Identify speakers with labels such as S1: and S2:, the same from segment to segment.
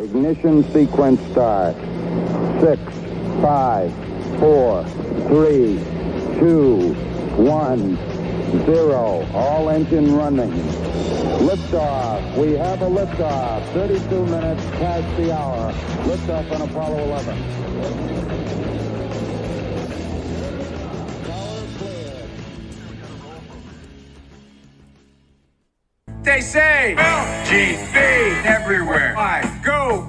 S1: Ignition sequence start. 6, 5, 4, 3, 2, 1, 0. All engine running. Liftoff. We have a liftoff. 32 minutes past the hour. Liftoff on Apollo 11. Power clear.
S2: They say LGB everywhere. I go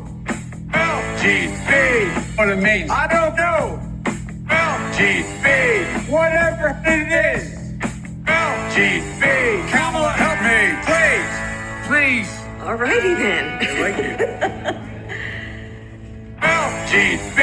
S2: LGB. What it means, I don't know. LGB, whatever it is. LGB, Kamala, help me, please.
S3: Alrighty then.
S2: Thank you. LGB.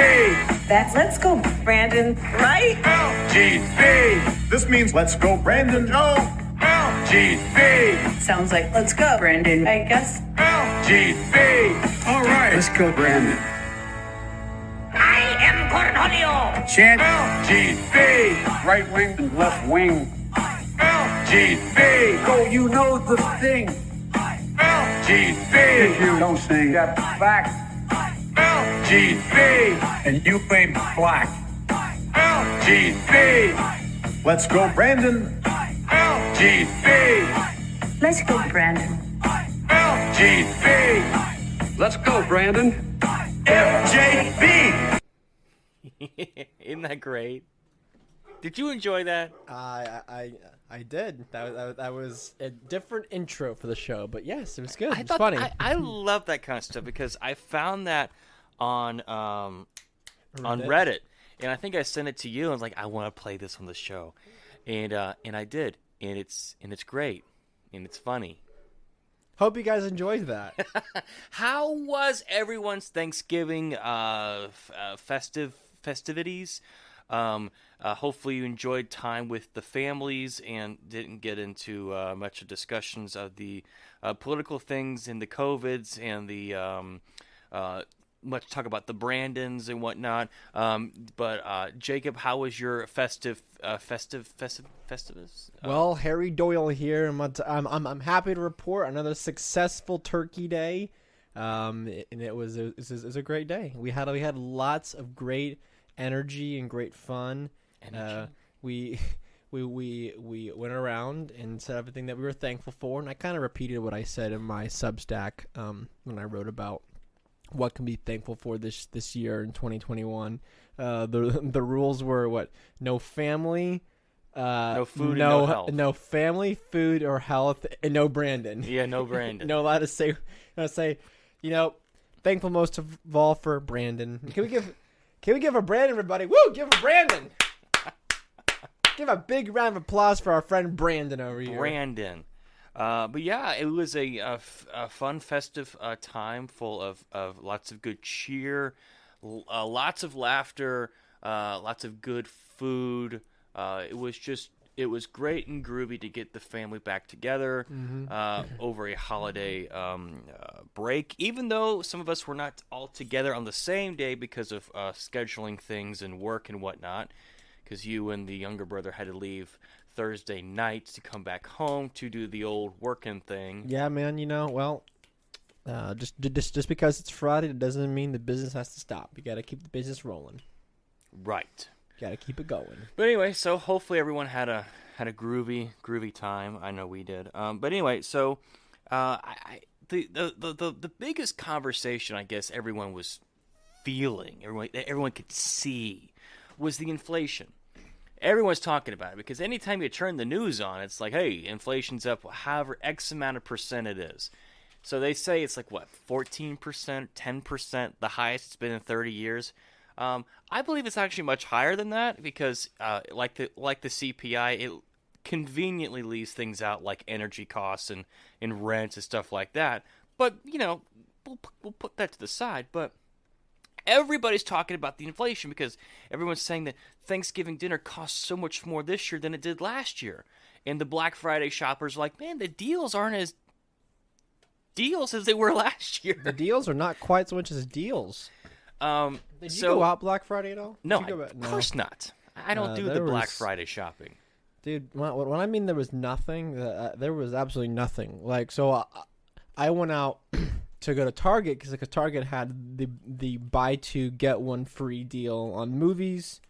S3: That's let's go, Brandon, right?
S2: LGB. This means let's go, Brandon. No. LGB.
S3: Sounds like let's go, Brandon, I guess.
S2: LGB. All right, let's go, Brandon.
S3: I am Cornholio.
S2: Chant LGB. Right wing and left wing. LGB. Go, you know the thing. LGB. If you don't sing that back. LGB. And you ain't black. LGB. Let's go, Brandon. LGB.
S3: Let's go, Brandon.
S2: LGB. Let's go, Brandon. FJB.
S4: Isn't that great? Did you enjoy that?
S5: I did. That was a different intro for the show, but yes, it was good.
S4: I
S5: It was
S4: thought
S5: funny.
S4: I love that kind of stuff because I found that on Reddit, and I think I sent it to you. And I was like, I want to play this on the show, and I did, and it's great, and it's funny.
S5: Hope you guys enjoyed that.
S4: How was everyone's Thanksgiving festivities? Hopefully you enjoyed time with the families and didn't get into much of discussions of the political things and the COVIDs and the much talk about the Brandons and whatnot. But Jacob, how was your festivus?
S5: Well, Harry Doyle here. I'm happy to report another successful Turkey Day, and it was a great day. We had lots of great energy and great fun. We went around and said everything that we were thankful for, and I kind of repeated what I said in my Substack when I wrote about what can be thankful for this year in 2021. The rules were what? No family,
S4: no food, no health.
S5: No family, food, or health, and no Brandon.
S4: Yeah, no Brandon.
S5: No allowed to say, thankful most of all for Brandon. Can we give a Brandon, everybody? Woo! Give a Brandon. Give a big round of applause for our friend Brandon over here.
S4: Brandon. But yeah, it was a fun, festive time full of lots of good cheer, lots of laughter, lots of good food. It was great and groovy to get the family back together over a holiday break, even though some of us were not all together on the same day because of scheduling things and work and whatnot, because you and the younger brother had to leave Thursday night to come back home to do the old working thing.
S5: Yeah, man, just because it's Friday, it doesn't mean the business has to stop. You got to keep the business rolling.
S4: Right.
S5: Got to keep it going.
S4: But anyway, so hopefully everyone had a groovy time. I know we did. But anyway, so the biggest conversation I guess everyone was feeling, everyone could see, was the inflation. Everyone's talking about it because anytime you turn the news on, it's like, hey, inflation's up however X amount of percent it is. So they say it's like, what, 14%, 10%, the highest it's been in 30 years. I believe it's actually much higher than that because, like the CPI, it conveniently leaves things out like energy costs and rents and stuff like that. But, we'll put that to the side. But everybody's talking about the inflation because everyone's saying that Thanksgiving dinner costs so much more this year than it did last year. And the Black Friday shoppers are like, man, the deals aren't as deals as they were last year.
S5: The deals are not quite so much as deals. Did you go out Black Friday at all?
S4: No, of course not. I don't do the Black Friday shopping.
S5: Dude, when I mean there was nothing, there was absolutely nothing. Like, so I went out to go to Target because Target had the buy two get one free deal on movies,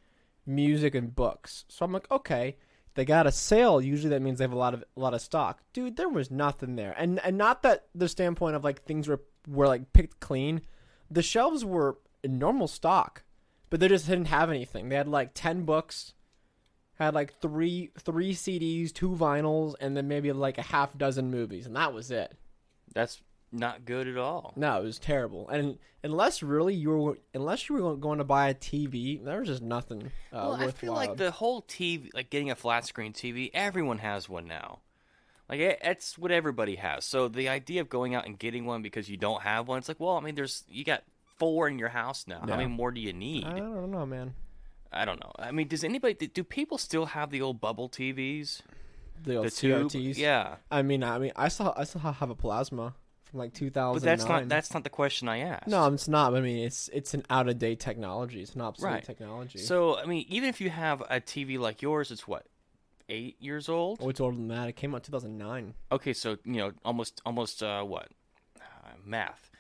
S5: music, and books. So I'm like, okay, they got a sale. Usually that means they have a lot of stock. Dude, there was nothing there, and not that the standpoint of like things were like picked clean. The shelves were in normal stock, but they just didn't have anything. They had like 10 books, had like three CDs, 2 vinyls, and then maybe like a half dozen movies, and that was it.
S4: That's not good at all.
S5: No, it was terrible. And unless you were going to buy a TV, there was just nothing
S4: Well,
S5: worthwhile.
S4: I feel like the whole TV, like getting a flat screen TV, everyone has one now. Like, it's what everybody has. So the idea of going out and getting one because you don't have one, it's like, well, I mean, you got 4 in your house now.
S5: Yeah.
S4: How many more do you need?
S5: I don't know, man.
S4: I don't know. I mean, do people still have the old bubble TVs?
S5: The old
S4: tube?
S5: CRTs.
S4: Yeah.
S5: I mean, I still have a plasma from like 2009.
S4: But that's not the question I asked.
S5: No, it's not. I mean, it's an out of date technology. It's an obsolete
S4: Right.
S5: technology.
S4: So I mean, even if you have a TV like yours, it's what, 8 years old?
S5: Oh, it's older than that. It came out 2009.
S4: Okay, so almost what? Math.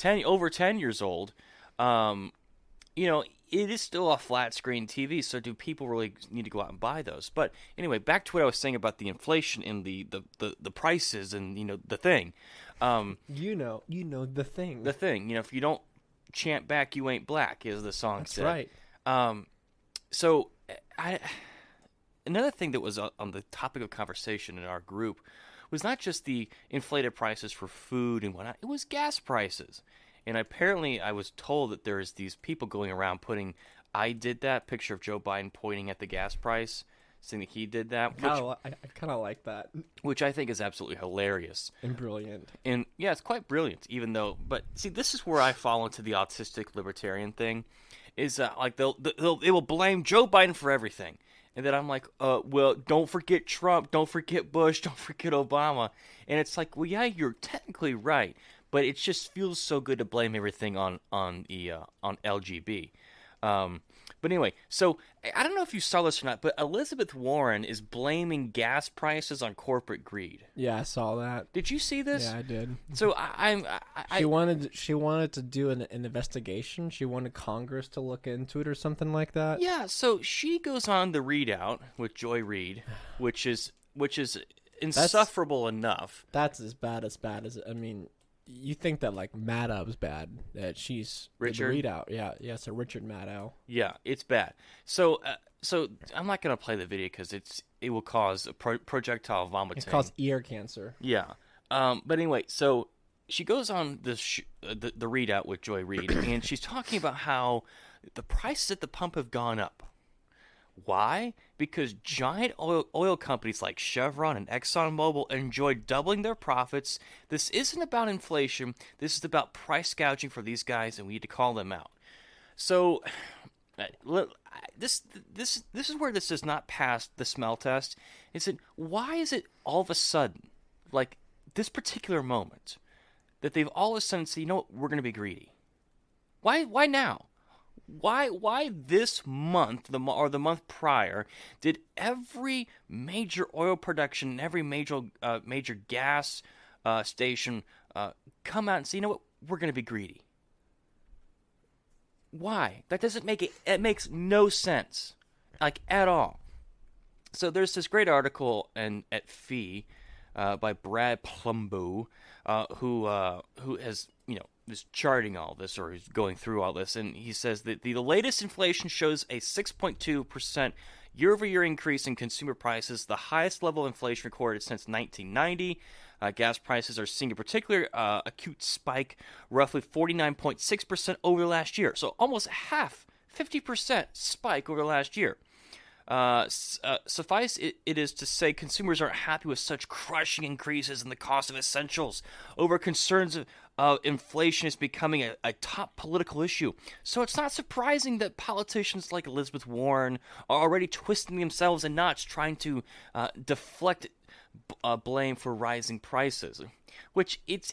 S4: Over 10 years old. It is still a flat screen TV. So do people really need to go out and buy those? But anyway, back to what I was saying about the inflation and the prices and the thing.
S5: The thing.
S4: The thing. If you don't chant back, you ain't black, as the song
S5: That's
S4: said.
S5: right.
S4: So another thing that was on the topic of conversation in our group was not just the inflated prices for food and whatnot. It was gas prices. And apparently I was told that there's these people going around putting "I did that" picture of Joe Biden pointing at the gas price, saying that he did that.
S5: I kind of like that.
S4: Which I think is absolutely hilarious.
S5: And brilliant.
S4: And yeah, it's quite brilliant, but see, this is where I fall into the autistic libertarian thing, is like they will blame Joe Biden for everything. And then I'm like, well, don't forget Trump, don't forget Bush, don't forget Obama. And it's like, well, yeah, you're technically right, but it just feels so good to blame everything on LGB. But anyway, so I don't know if you saw this or not, but Elizabeth Warren is blaming gas prices on corporate greed.
S5: Yeah, I saw that.
S4: Did you see this?
S5: Yeah, I did.
S4: So
S5: She wanted to do an investigation. She wanted Congress to look into it or something like that.
S4: Yeah, so she goes on the readout with Joy Reid, which is insufferable enough.
S5: That's as bad as I mean, you think that like Maddow's bad, that she's
S4: Richard?
S5: the readout. Yeah, so Richard Maddow.
S4: Yeah, it's bad. So I'm not gonna play the video because it will cause projectile vomiting.
S5: It caused ear cancer.
S4: Yeah. But anyway, so she goes on the readout with Joy Reid, and she's talking about how the prices at the pump have gone up. Why? Because giant oil companies like Chevron and ExxonMobil enjoy doubling their profits. This isn't about inflation. This is about price gouging for these guys, and we need to call them out. So, this is where this does not pass the smell test. Is that why is it all of a sudden, like this particular moment, that they've all of a sudden said, you know what, we're going to be greedy? Why now? Why this month, or the month prior, did every major oil production, every major gas station come out and say, you know what, we're going to be greedy? Why? That doesn't make it. It makes no sense, like at all. So there's this great article at Fee by Brad Plumbo, who has is charting all this, or he's going through all this, and he says that the latest inflation shows a 6.2% year-over-year increase in consumer prices, the highest level of inflation recorded since 1990. Gas prices are seeing a particular acute spike, roughly 49.6% over the last year. So almost half, 50% spike over the last year. Suffice it is to say, consumers aren't happy with such crushing increases in the cost of essentials. Over concerns of inflation is becoming a top political issue. So it's not surprising that politicians like Elizabeth Warren are already twisting themselves in knots, trying to deflect blame for rising prices. Which it's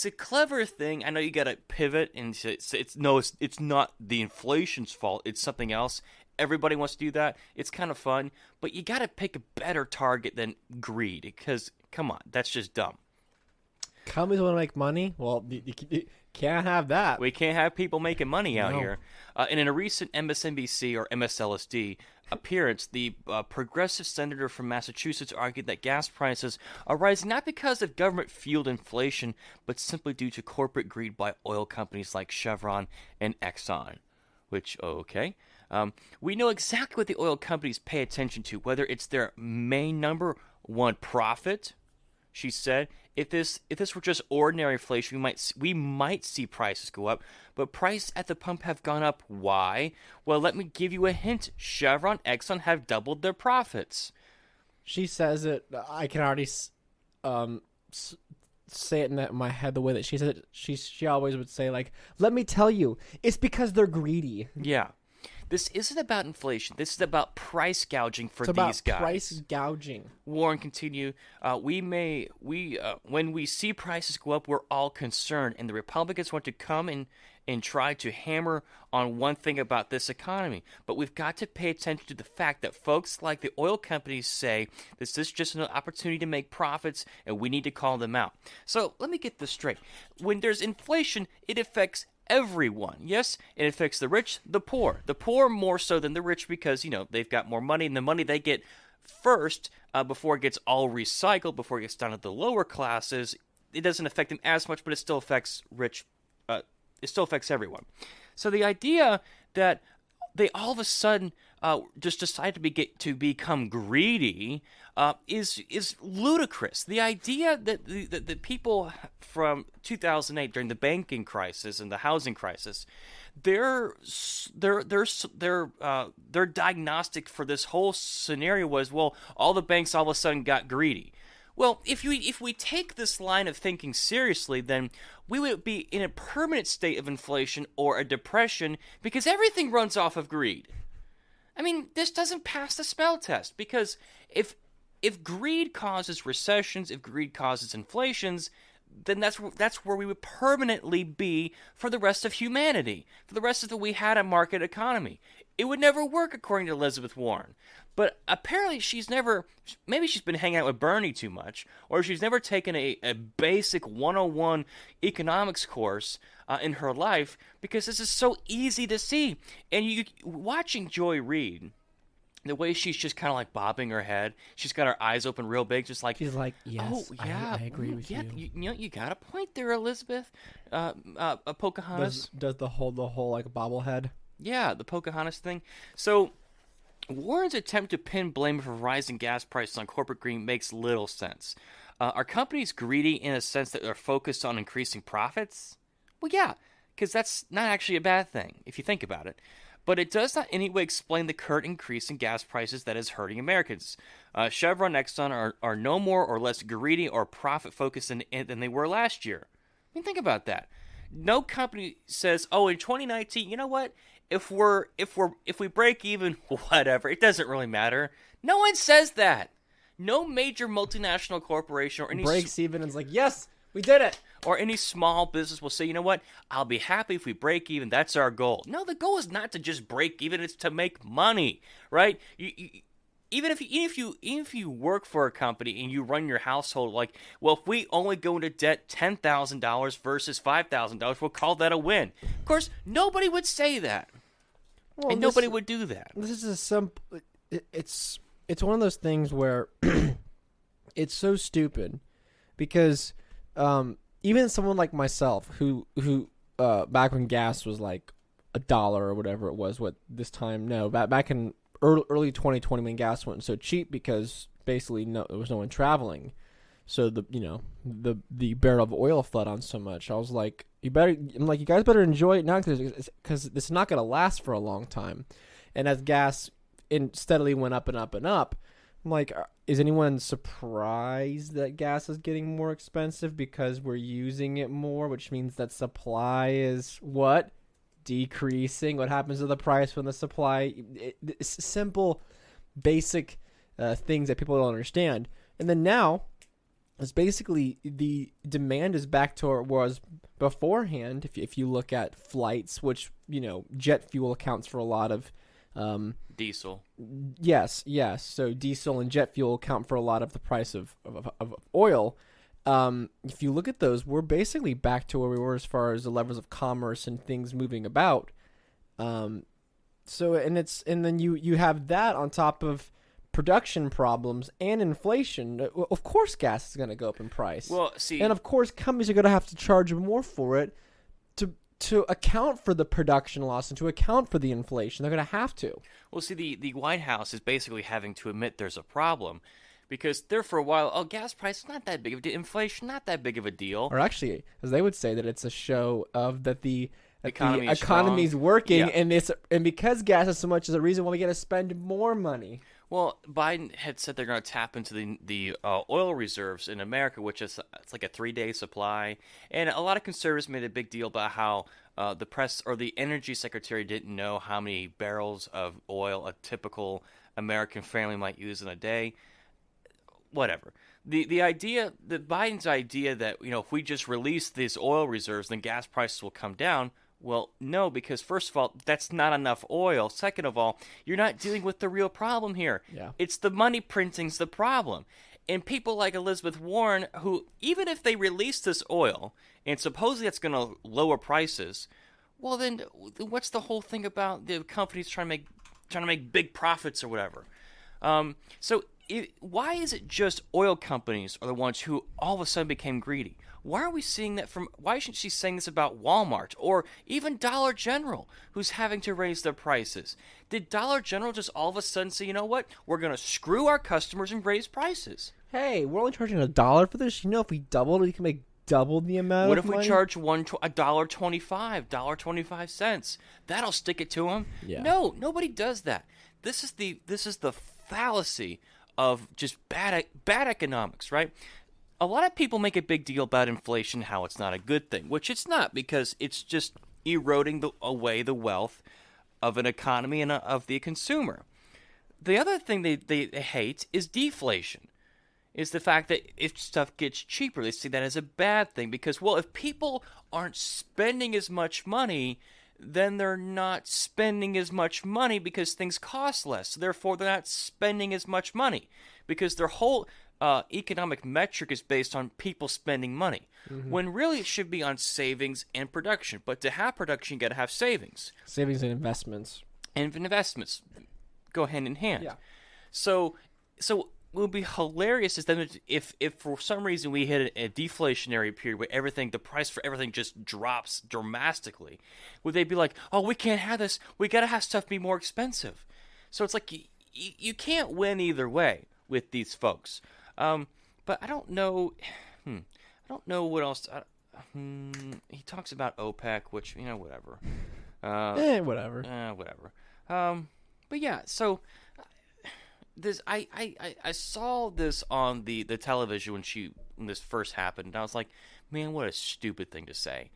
S4: a clever thing. I know you got to pivot and say it's not the inflation's fault. It's something else. Everybody wants to do that. It's kind of fun, but you got to pick a better target than greed, because come on, that's just dumb.
S5: Companies want to make money. Well, you can't have that.
S4: We can't have people making money out
S5: No.
S4: here. And in a recent MSNBC or MSLSD appearance, the progressive senator from Massachusetts argued that gas prices are rising not because of government-fueled inflation, but simply due to corporate greed by oil companies like Chevron and Exxon. Which, okay. We know exactly what the oil companies pay attention to, whether it's their main number one profit. She said, if this were just ordinary inflation, we might see prices go up, but prices at the pump have gone up. Why? Well, let me give you a hint. Chevron, Exxon have doubled their profits.
S5: She says it. I can already say it in my head the way that she said it. She always would say, like, let me tell you, it's because they're greedy.
S4: Yeah. This isn't about inflation. This is about price gouging for
S5: It's
S4: these
S5: about
S4: guys.
S5: price gouging.
S4: Warren continued, when we see prices go up, we're all concerned, and the Republicans want to come in and try to hammer on one thing about this economy. But we've got to pay attention to the fact that folks like the oil companies say this is just an opportunity to make profits, and we need to call them out. So let me get this straight. When there's inflation, it affects everyone. Yes, it affects the rich, the poor. The poor more so than the rich because, they've got more money, and the money they get first, before it gets all recycled, before it gets down to the lower classes, it doesn't affect them as much, but it still affects it still affects everyone. So the idea that they all of a sudden just decide to become greedy is ludicrous. The idea that the people from 2008 during the banking crisis and the housing crisis, their diagnostic for this whole scenario was, well, all the banks all of a sudden got greedy. Well, if we take this line of thinking seriously, then we would be in a permanent state of inflation or a depression because everything runs off of greed. I mean, this doesn't pass the smell test because if greed causes recessions, if greed causes inflations, then that's where we would permanently be for the rest of humanity. For the rest of we had a market economy. It would never work according to Elizabeth Warren. But apparently maybe she's been hanging out with Bernie too much, or she's never taken a basic 101 economics course in her life, because this is so easy to see. And watching Joy Reid, the way she's just kind of like bobbing her head, she's got her eyes open real big, just like,
S5: She's like, yes,
S4: oh yeah,
S5: I agree with you.
S4: You got a point there, Elizabeth. Pocahontas
S5: Does the whole like bobblehead?
S4: Yeah, the Pocahontas thing. So Warren's attempt to pin blame for rising gas prices on corporate greed makes little sense. Are companies greedy in a sense that they're focused on increasing profits? Well, yeah, because that's not actually a bad thing if you think about it. But it does not in any way explain the current increase in gas prices that is hurting Americans. Chevron and Exxon are no more or less greedy or profit-focused than they were last year. I mean, think about that. No company says, "Oh, in 2019, you know what? If we break even, whatever, it doesn't really matter." No one says that. No major multinational corporation or any
S5: Breaks even and is like, yes, we did it.
S4: Or any small business will say, you know what, I'll be happy if we break even. That's our goal. No, the goal is not to just break even. It's to make money, right? Even if you work for a company and you run your household, like, well, if we only go into debt $10,000 versus $5,000, we'll call that a win. Of course, nobody would say that.
S5: Well,
S4: And nobody would do that.
S5: This is a simple. It's one of those things where it's so stupid because even someone like myself who back when gas was like $1 or whatever it was, back in early 2020 when gas went so cheap because basically there was no one traveling, so the barrel of oil fled on so much. I was like, you guys better enjoy it now because it's not going to last for a long time. And as gas steadily went up and up and up, I'm like, is anyone surprised that gas is getting more expensive because we're using it more, which means that supply is what? Decreasing. What happens to the price when the supply? It's simple, basic things that people don't understand. And then now, it's basically the demand is back to where it was beforehand. If you look at flights, which jet fuel accounts for a lot of
S4: diesel.
S5: Yes. So diesel and jet fuel account for a lot of the price of oil. if you look at those, we're basically back to where we were as far as the levels of commerce and things moving about. And then you have that on top of production problems and inflation. Of course, gas is going to go up in price.
S4: Well, see,
S5: and of course, companies are going to have to charge more for it to account for the production loss and to account for the inflation. They're going to have to.
S4: Well, see, the White House is basically having to admit there's a problem because there for a while, gas price not that big of a deal, inflation not that big of a deal.
S5: Or actually, as they would say, that it's a show of that the
S4: economy's
S5: working,
S4: yeah.
S5: and because gas is so much is a reason why we got to spend more money.
S4: Well, Biden had said they're going to tap into the oil reserves in America, which is it's like a 3-day supply. And a lot of conservatives made a big deal about how the press or the energy secretary didn't know how many barrels of oil a typical American family might use in a day. Whatever. The idea, Biden's idea that if we just release these oil reserves, then gas prices will come down. Well, no, because first of all, that's not enough oil. Second of all, you're not dealing with the real problem here.
S5: Yeah.
S4: It's the money printing's the problem. And people like Elizabeth Warren, who even if they release this oil, and supposedly that's going to lower prices, well then, what's the whole thing about the companies trying to make big profits or whatever? Why is it just oil companies are the ones who all of a sudden became greedy? Why are we seeing that why isn't she saying this about Walmart or even Dollar General, who's having to raise their prices? Did Dollar General just all of a sudden say, you know what, we're going to screw our customers and raise prices?
S5: Hey, we're only charging $1 for this. If we doubled it, we can make double the amount
S4: What
S5: of
S4: if
S5: money?
S4: we charge $1.25? That'll stick it to them.
S5: Yeah.
S4: No, nobody does that. This is the fallacy of just bad economics, right? A lot of people make a big deal about inflation, how it's not a good thing, which it's not, because it's just eroding away the wealth of an economy and of the consumer. The other thing they hate is deflation, is the fact that if stuff gets cheaper, they see that as a bad thing, because, well, if people aren't spending as much money, then they're not spending as much money because things cost less. So therefore, they're not spending as much money because their whole economic metric is based on people spending money, when really it should be on savings and production. But to have production, you got to have savings.
S5: Savings and investments.
S4: And investments go hand in hand.
S5: Yeah.
S4: So what would be hilarious is that if for some reason we hit a deflationary period where the price for everything just drops dramatically, would they be like, oh, we can't have this, we got to have stuff be more expensive? So it's like you can't win either way with these folks. But I don't know. I don't know what else. He talks about OPEC, which whatever.
S5: Whatever.
S4: Whatever. But yeah. So this, I saw this on the television when this first happened, and I was like, man, what a stupid thing to say.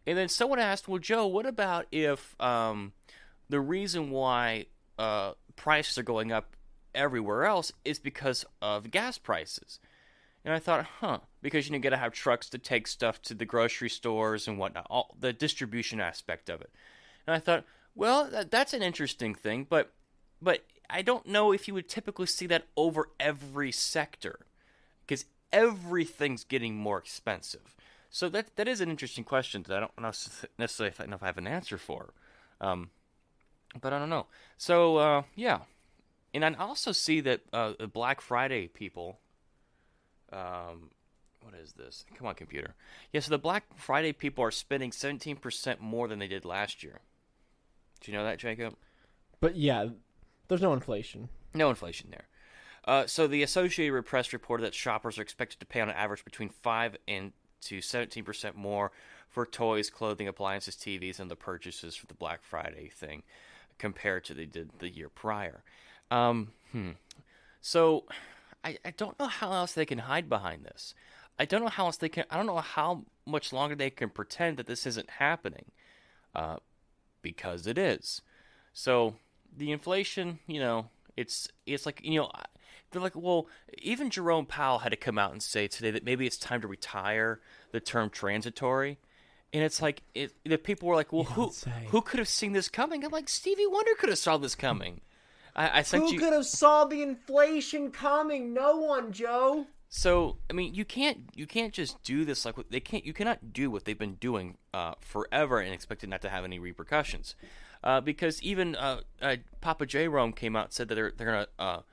S4: And then someone asked, well, Joe, what about if the reason why prices are going up everywhere else is because of gas prices? And I thought, because you got to have trucks to take stuff to the grocery stores and whatnot, all the distribution aspect of it. And I thought, well, that's an interesting thing, but I don't know if you would typically see that over every sector, because everything's getting more expensive. So that is an interesting question that I don't necessarily know if I have an answer for. But I don't know. So, yeah. And I also see that the Black Friday people, what is this? Come on, computer. Yeah, so the Black Friday people are spending 17% more than they did last year. Do you know that, Jacob?
S5: But yeah, there's no inflation.
S4: No inflation there. So the Associated Press reported that shoppers are expected to pay on average between 5% to 17% more for toys, clothing, appliances, TVs, and the purchases for the Black Friday thing compared to they did the year prior. So I don't know how else they can hide behind this. I don't know how much longer they can pretend that this isn't happening, because it is. So the inflation, it's like, they're like, well, even Jerome Powell had to come out and say today that maybe it's time to retire the term transitory. And it's like, the people were like, well, who could have seen this coming? I'm like, Stevie Wonder could have saw this coming.
S5: Who could have saw the inflation coming? No one, Joe.
S4: So I mean, you can't just do this like you cannot do what they've been doing forever and expect it not to have any repercussions, because even Papa J. Rome came out and said that they're gonna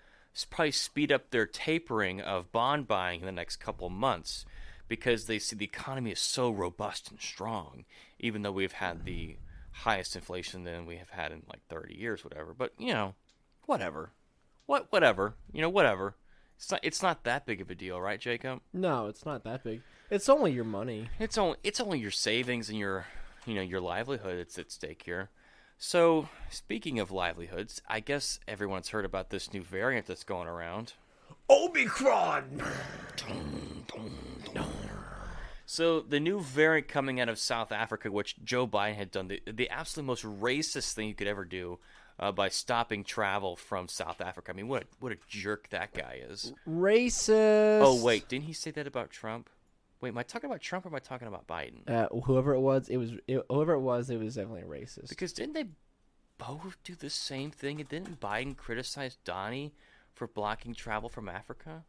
S4: probably speed up their tapering of bond buying in the next couple of months because they see the economy is so robust and strong, even though we've had the highest inflation than we have had in like 30 years, whatever. But whatever, whatever. It's not that big of a deal, right, Jacob?
S5: No, it's not that big. It's only your money.
S4: It's only your savings and your livelihood that's at stake here. So, speaking of livelihoods, I guess everyone's heard about this new variant that's going around.
S5: Omicron!
S4: So, the new variant coming out of South Africa, which Joe Biden had done, the absolute most racist thing you could ever do by stopping travel from South Africa. I mean, what a jerk that guy is.
S5: Racist!
S4: Oh, wait, didn't he say that about Trump? Wait, am I talking about Trump or am I talking about Biden?
S5: Whoever it was, it was definitely racist.
S4: Because didn't they both do the same thing? And didn't Biden criticize Donnie for blocking travel from Africa?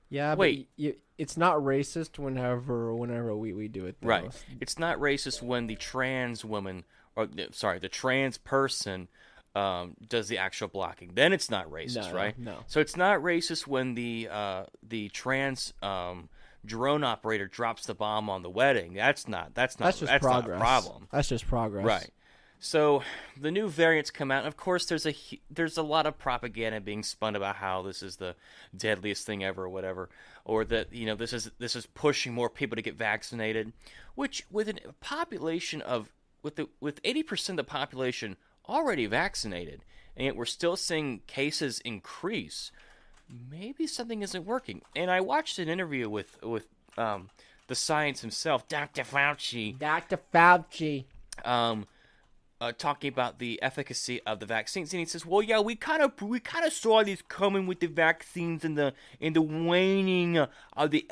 S5: Yeah,
S4: wait,
S5: but it's not racist whenever we do it. Though.
S4: Right. It's not racist when the trans woman, the trans person does the actual blocking. Then it's not racist, right?
S5: No.
S4: So it's not racist when the trans drone operator drops the bomb on the wedding. That's not
S5: progress.
S4: Not a problem.
S5: That's just progress.
S4: Right. So the new variants come out, and of course there's a lot of propaganda being spun about how this is the deadliest thing ever, or whatever, or that this is pushing more people to get vaccinated, which with a population with 80% of the population already vaccinated, and yet we're still seeing cases increase. Maybe something isn't working. And I watched an interview with the science himself, Dr. Fauci. Talking about the efficacy of the vaccines, and he says, "Well, yeah, we kind of saw this coming with the vaccines and the waning of the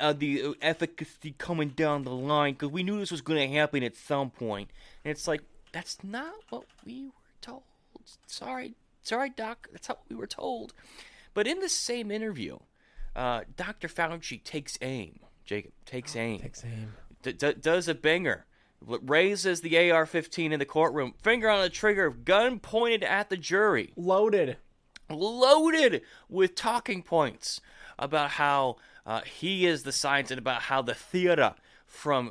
S4: efficacy coming down the line because we knew this was going to happen at some point." And it's like, that's not what we were told. Sorry, Doc, that's not what we were told. But in the same interview, Dr. Fauci takes aim. Jacob takes aim. Does a banger. Raises the AR-15 in the courtroom, finger on the trigger, gun pointed at the jury.
S5: Loaded with talking points about how he is the science and about how the theater from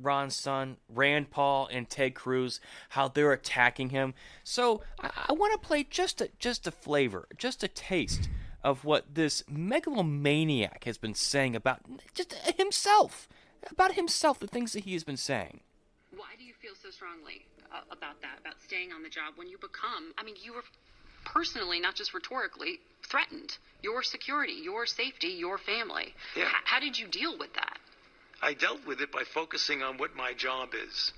S4: Ron's son, Rand Paul, and Ted Cruz, how they're attacking him. So I want to play just a flavor, just a taste of what this megalomaniac has been saying about just himself, the things that he has been saying.
S6: Why do you feel so strongly about that, about staying on the job when you you were personally, not just rhetorically, threatened? Your security, your safety, your family.
S7: Yeah.
S6: How did you deal with that?
S7: I dealt with it by focusing on what my job is.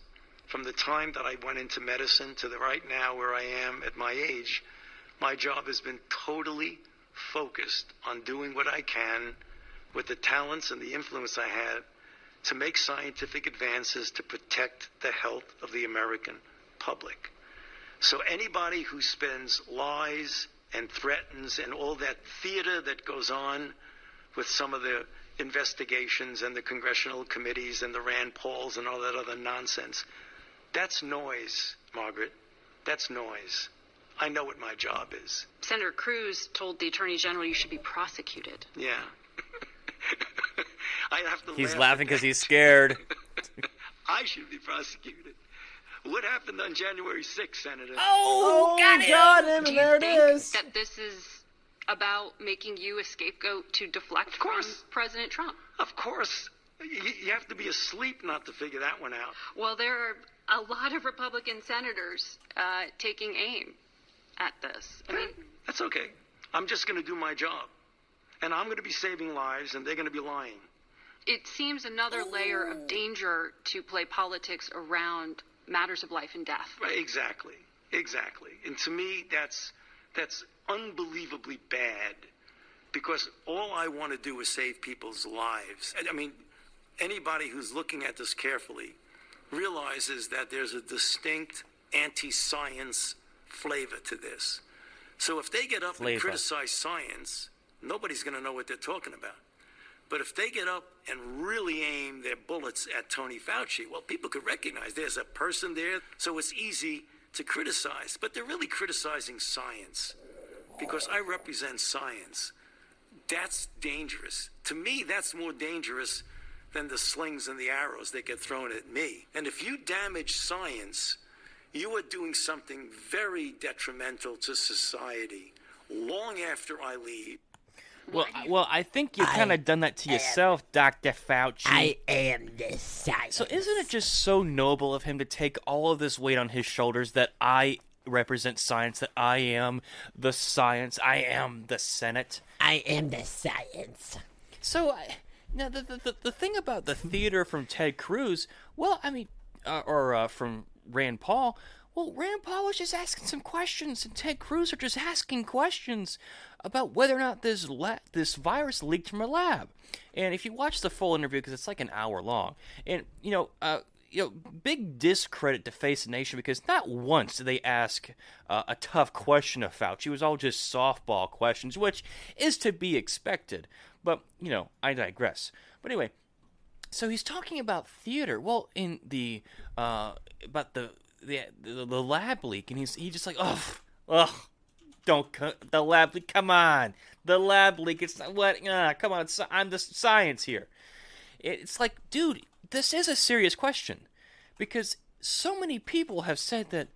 S7: From the time that I went into medicine to right now where I am at my age, my job has been totally focused on doing what I can with the talents and the influence I have to make scientific advances to protect the health of the American public. So anybody who spends lies and threatens and all that theater that goes on with some of the investigations and the congressional committees and the Rand Pauls and all that other nonsense, that's noise, Margaret. That's noise. I know what my job is.
S6: Senator Cruz told the Attorney General you should be prosecuted.
S7: Yeah. I have to
S4: He's
S7: laugh
S4: laughing because he's scared.
S7: I should be prosecuted. What happened on January 6th, Senator?
S5: Oh, got him.
S6: Do you
S5: There it
S6: think
S5: is.
S6: that this is about making you a scapegoat to deflect from President Trump?
S7: Of course. You have to be asleep not to figure that one out.
S6: Well, there are a lot of Republican senators taking aim at this.
S7: That's okay. I'm just going to do my job. And I'm going to be saving lives, and they're going to be lying.
S6: It seems another layer of danger to play politics around matters of life and death.
S7: Right, exactly. And to me, that's unbelievably bad, because all I want to do is save people's lives. Anybody who's looking at this carefully realizes that there's a distinct anti-science flavor to this. So if they get up
S4: Flavor.
S7: and criticize science, nobody's going to know what they're talking about. But if they get up and really aim their bullets at Tony Fauci, well, people could recognize there's a person there, so it's easy to criticize. But they're really criticizing science because I represent science. That's dangerous. To me, that's more dangerous than the slings and the arrows that get thrown at me. And if you damage science, you are doing something very detrimental to society long after I leave.
S4: Well, I think you kind of done that to yourself, Dr. Fauci.
S8: I am the science.
S4: So isn't it just so noble of him to take all of this weight on his shoulders that I represent science, that I am the science, I am the Senate?
S8: I am the science.
S4: So, now the thing about the theater from Ted Cruz, well, I mean, or from Rand Paul, well, Rand Paul was just asking some questions, and Ted Cruz are just asking questions about whether or not this virus leaked from a lab. And if you watch the full interview, because it's like an hour long, and big discredit to Face the Nation, because not once did they ask a tough question of Fauci. It was all just softball questions, which is to be expected. But I digress. But anyway, so he's talking about theater. Well, in the about the lab leak, and he just like, the lab leak. Come on, the lab leak. It's not what. Come on, I'm the science here. It's like, dude, this is a serious question, because so many people have said that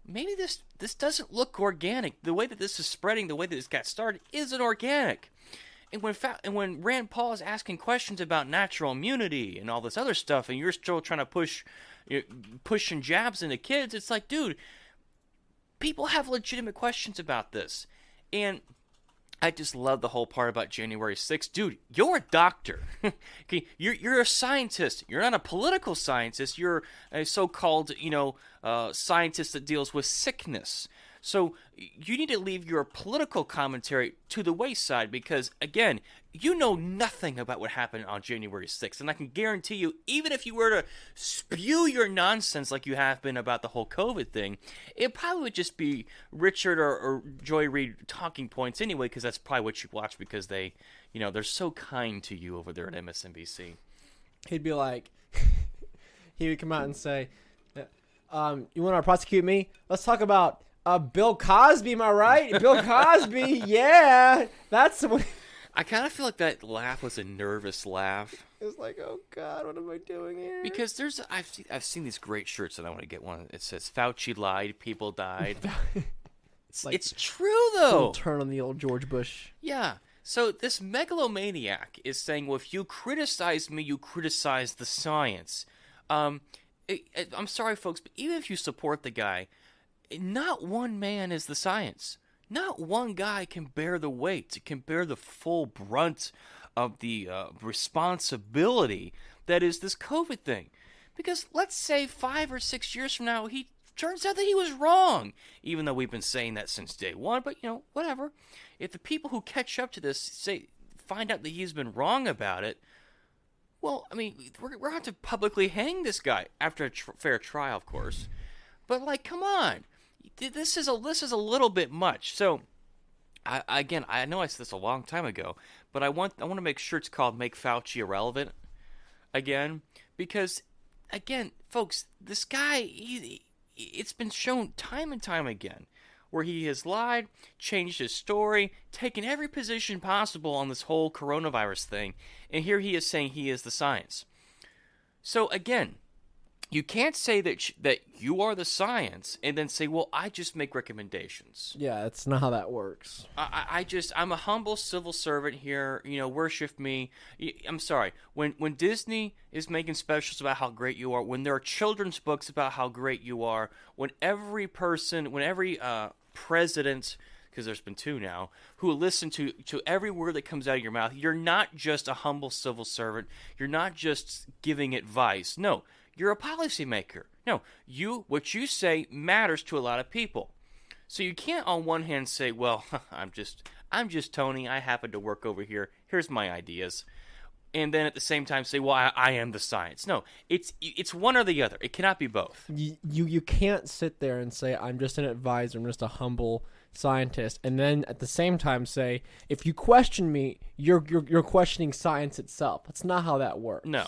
S4: maybe this doesn't look organic. The way that this is spreading, the way that this got started, isn't organic. And when Rand Paul is asking questions about natural immunity and all this other stuff, and you're still trying to pushing jabs into kids, it's like, dude, people have legitimate questions about this. And I just love the whole part about January 6th. Dude, you're a doctor. Okay, you're a scientist. You're not a political scientist. You're a so-called, scientist that deals with sickness. So you need to leave your political commentary to the wayside, because, again, you know nothing about what happened on January 6th. And I can guarantee you, even if you were to spew your nonsense like you have been about the whole COVID thing, it probably would just be Richard or Joy Reid talking points anyway, because that's probably what you watch, because they, they're so kind to you over there at MSNBC.
S5: He'd be like, he would come out and say, you want to prosecute me? Let's talk about Bill Cosby, am I right? Bill Cosby, yeah. That's what...
S4: I kind of feel like that laugh was a nervous laugh.
S5: It was like, oh God, what am I doing here?
S4: Because I've seen these great shirts, and I want to get one. It says, Fauci lied, people died. It's true, though.
S5: Turn on the old George Bush.
S4: Yeah. So this megalomaniac is saying, well, if you criticize me, you criticize the science. I'm sorry, folks, but even if you support the guy, not one man is the science. Not one guy can bear the weight, can bear the full brunt of the responsibility that is this COVID thing. Because let's say 5 or 6 years from now, he turns out that he was wrong, even though we've been saying that since day one. But, whatever. If the people who catch up to this find out that he's been wrong about it, well, I mean, we're going to have to publicly hang this guy after a fair trial, of course. But, come on. This is a little bit much. So, I know I said this a long time ago, but I want to make sure it's called Make Fauci Irrelevant again, because, again, folks, this guy, it's been shown time and time again where he has lied, changed his story, taken every position possible on this whole coronavirus thing, and here he is saying he is the science. So, again, you can't say that you are the science and then say, well, I just make recommendations.
S5: Yeah, that's not how that works.
S4: I'm a humble civil servant here, worship me. I'm sorry, when Disney is making specials about how great you are, when there are children's books about how great you are, when every president, because there's been 2 now, who listen to every word that comes out of your mouth, you're not just a humble civil servant, you're not just giving advice. No, you're a policymaker. No, what you say matters to a lot of people. So you can't on one hand say, well, I'm just Tony, I happen to work over here, here's my ideas. and then at the same time say, well, I am the science. No, it's one or the other. It cannot be both.
S5: You can't sit there and say, I'm just an advisor, I'm just a humble scientist, and then at the same time say, if you question me, you're questioning science itself. That's not how that works.
S4: No.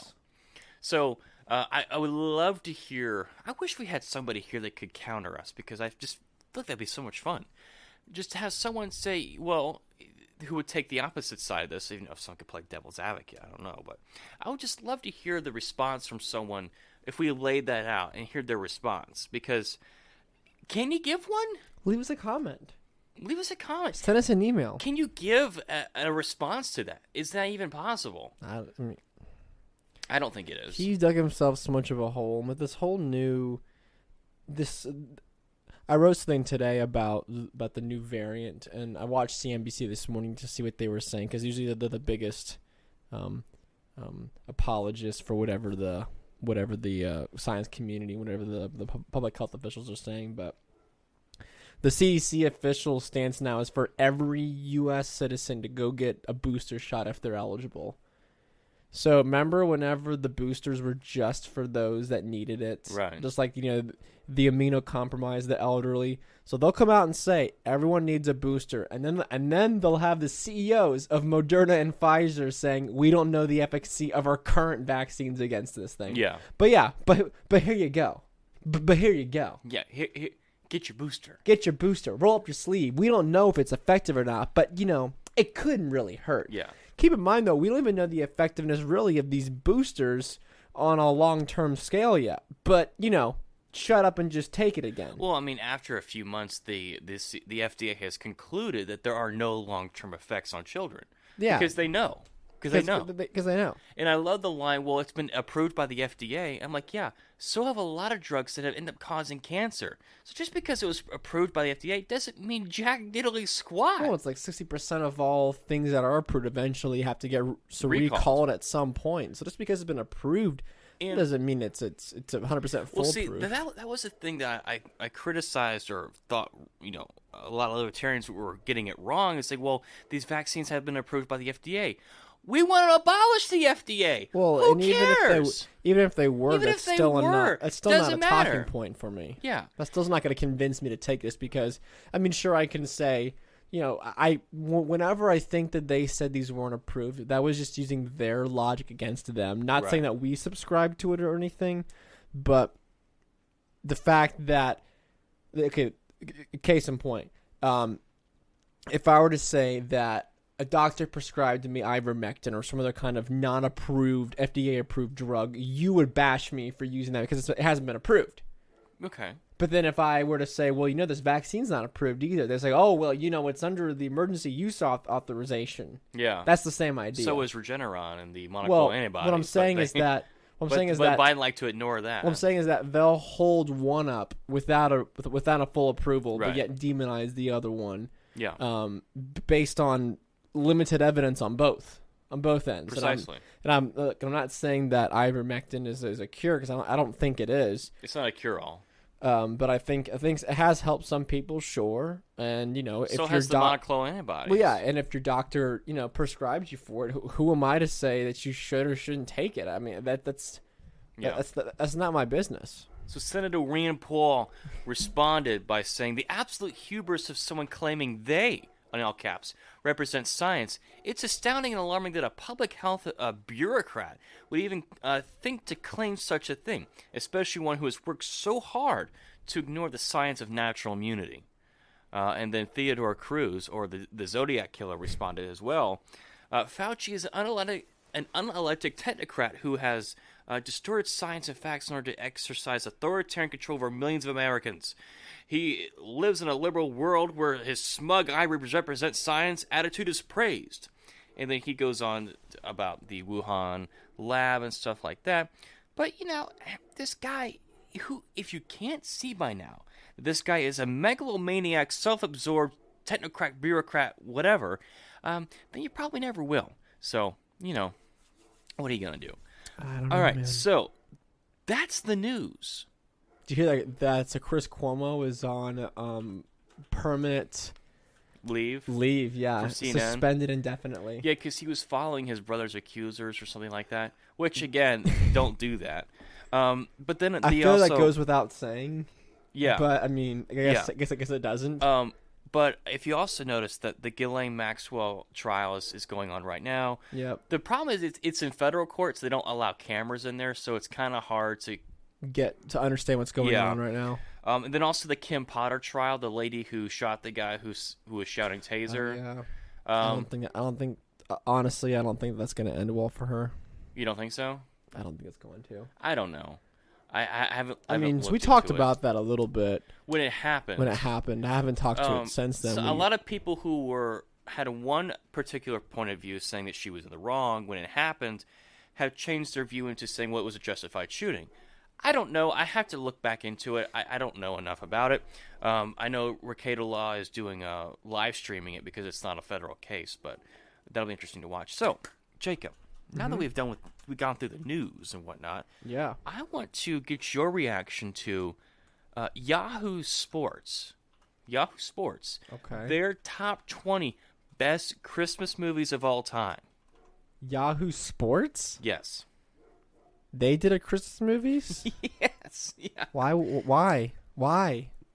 S4: So I would love to hear. I wish we had somebody here that could counter us, because I just feel like that'd be so much fun. Just to have someone say, well, who would take the opposite side of this, even if someone could play devil's advocate, I don't know. But I would just love to hear the response from someone if we laid that out and hear their response. Because can you give one?
S5: Leave us a comment.
S4: Leave us a comment.
S5: Send us an email.
S4: Can you give a response to that? Is that even possible? I don't think it is.
S5: He dug himself so much of a hole with this whole new... I wrote something today about the new variant, and I watched CNBC this morning to see what they were saying, because usually they're the biggest apologists for whatever the science community, whatever the public health officials are saying. But the CDC official stance now is for every U.S. citizen to go get a booster shot if they're eligible. So remember whenever the boosters were just for those that needed it?
S4: Right.
S5: Just like, the immunocompromised, the elderly. So they'll come out and say everyone needs a booster, and then they'll have the CEOs of Moderna and Pfizer saying we don't know the efficacy of our current vaccines against this thing.
S4: Yeah.
S5: But here you go. But here you go.
S4: Yeah. Here, get your booster.
S5: Get your booster. Roll up your sleeve. We don't know if it's effective or not, but it couldn't really hurt.
S4: Yeah.
S5: Keep in mind, though, we don't even know the effectiveness, really, of these boosters on a long-term scale yet. But, shut up and just take it again.
S4: Well, I mean, after a few months, the FDA has concluded that there are no long-term effects on children.
S5: Yeah.
S4: Because they know. Because they know. And I love the line, well, it's been approved by the FDA. I'm like, yeah, so have a lot of drugs that have ended up causing cancer. So just because it was approved by the FDA doesn't mean jack diddly squat.
S5: Well, it's like 60% of all things that are approved eventually have to get recalled at some point. So just because it's been approved doesn't mean it's 100% foolproof.
S4: Well, see, that was the thing that I criticized or thought, a lot of libertarians were getting it wrong. It's like, well, these vaccines have been approved by the FDA. We want to abolish the FDA.
S5: Well,
S4: who
S5: and
S4: cares?
S5: Even if they were, that's still not a
S4: matter.
S5: talking point for me.
S4: Yeah.
S5: That's still not going to convince me to take this because, sure, I can say, whenever I think that they said these weren't approved, that was just using their logic against them. Not saying that we subscribe to it or anything, but the fact that, okay, case in point, if I were to say that a doctor prescribed me ivermectin or some other kind of non-approved, FDA-approved drug, you would bash me for using that because it hasn't been approved.
S4: Okay.
S5: But then if I were to say, well, this vaccine's not approved either, they say, oh, well, it's under the emergency use authorization.
S4: Yeah.
S5: That's the same idea.
S4: So is Regeneron and the monoclonal antibodies.
S5: What I'm saying is that...
S4: But Biden like to ignore that.
S5: What I'm saying is that they'll hold one up without a full approval, but yet demonize the other one.
S4: Yeah.
S5: Based on limited evidence on both ends.
S4: Precisely.
S5: And I'm not saying that ivermectin is a cure because I don't think it is.
S4: It's not a cure-all.
S5: But I think it has helped some people, sure. And if
S4: so has the monoclonal antibodies.
S5: Well, yeah, and if your doctor prescribes you for it, who am I to say that you should or shouldn't take it? I mean that's not my business.
S4: So Senator Rand Paul responded by saying the absolute hubris of someone claiming they, on all caps, represent science. It's astounding and alarming that a public health bureaucrat would even think to claim such a thing, especially one who has worked so hard to ignore the science of natural immunity. And then Theodore Cruz, or the Zodiac Killer, responded as well. Fauci is an unelected technocrat who has distorted science and facts in order to exercise authoritarian control over millions of Americans. He lives in a liberal world where his smug "I represent science" attitude is praised. And then he goes on about the Wuhan lab and stuff like that. But, this guy, who, if you can't see by now, this guy is a megalomaniac, self-absorbed, technocrat, bureaucrat, whatever, then you probably never will. So, what are you going to do?
S5: I don't know,
S4: all right,
S5: man.
S4: So that's the news.
S5: Do you hear that? So Chris Cuomo is on permanent
S4: leave.
S5: Yeah.
S4: From CNN.
S5: Suspended indefinitely.
S4: Yeah, because he was following his brother's accusers or something like that. Which again, don't do that. But then
S5: I feel that goes without saying.
S4: Yeah.
S5: But I mean, I guess it doesn't.
S4: But if you also notice that the Ghislaine Maxwell trial is going on right now.
S5: Yep.
S4: The problem is it's in federal court, so they don't allow cameras in there, so it's kind of hard to
S5: get to understand what's going on right now.
S4: And then also the Kim Potter trial, the lady who shot the guy who was shouting taser.
S5: Yeah. Honestly, I don't think that's going to end well for her.
S4: You don't think so?
S5: I don't think it's going to.
S4: I don't know. I haven't.
S5: I mean, we talked about that a little bit
S4: when it happened.
S5: I haven't talked to it since then.
S4: So a lot of people who had one particular point of view, saying that she was in the wrong when it happened, have changed their view into saying, well, it was a justified shooting. I don't know. I have to look back into it. I don't know enough about it. I know Recato Law is doing live streaming it because it's not a federal case, but that'll be interesting to watch. So, Jacob, now that we've gone through the news and whatnot,
S5: yeah,
S4: I want to get your reaction to Yahoo Sports. Yahoo Sports.
S5: Okay.
S4: Their top 20 best Christmas movies of all time.
S5: Yahoo Sports?
S4: Yes.
S5: They did a Christmas movies?
S4: Yes. Yeah.
S5: Why?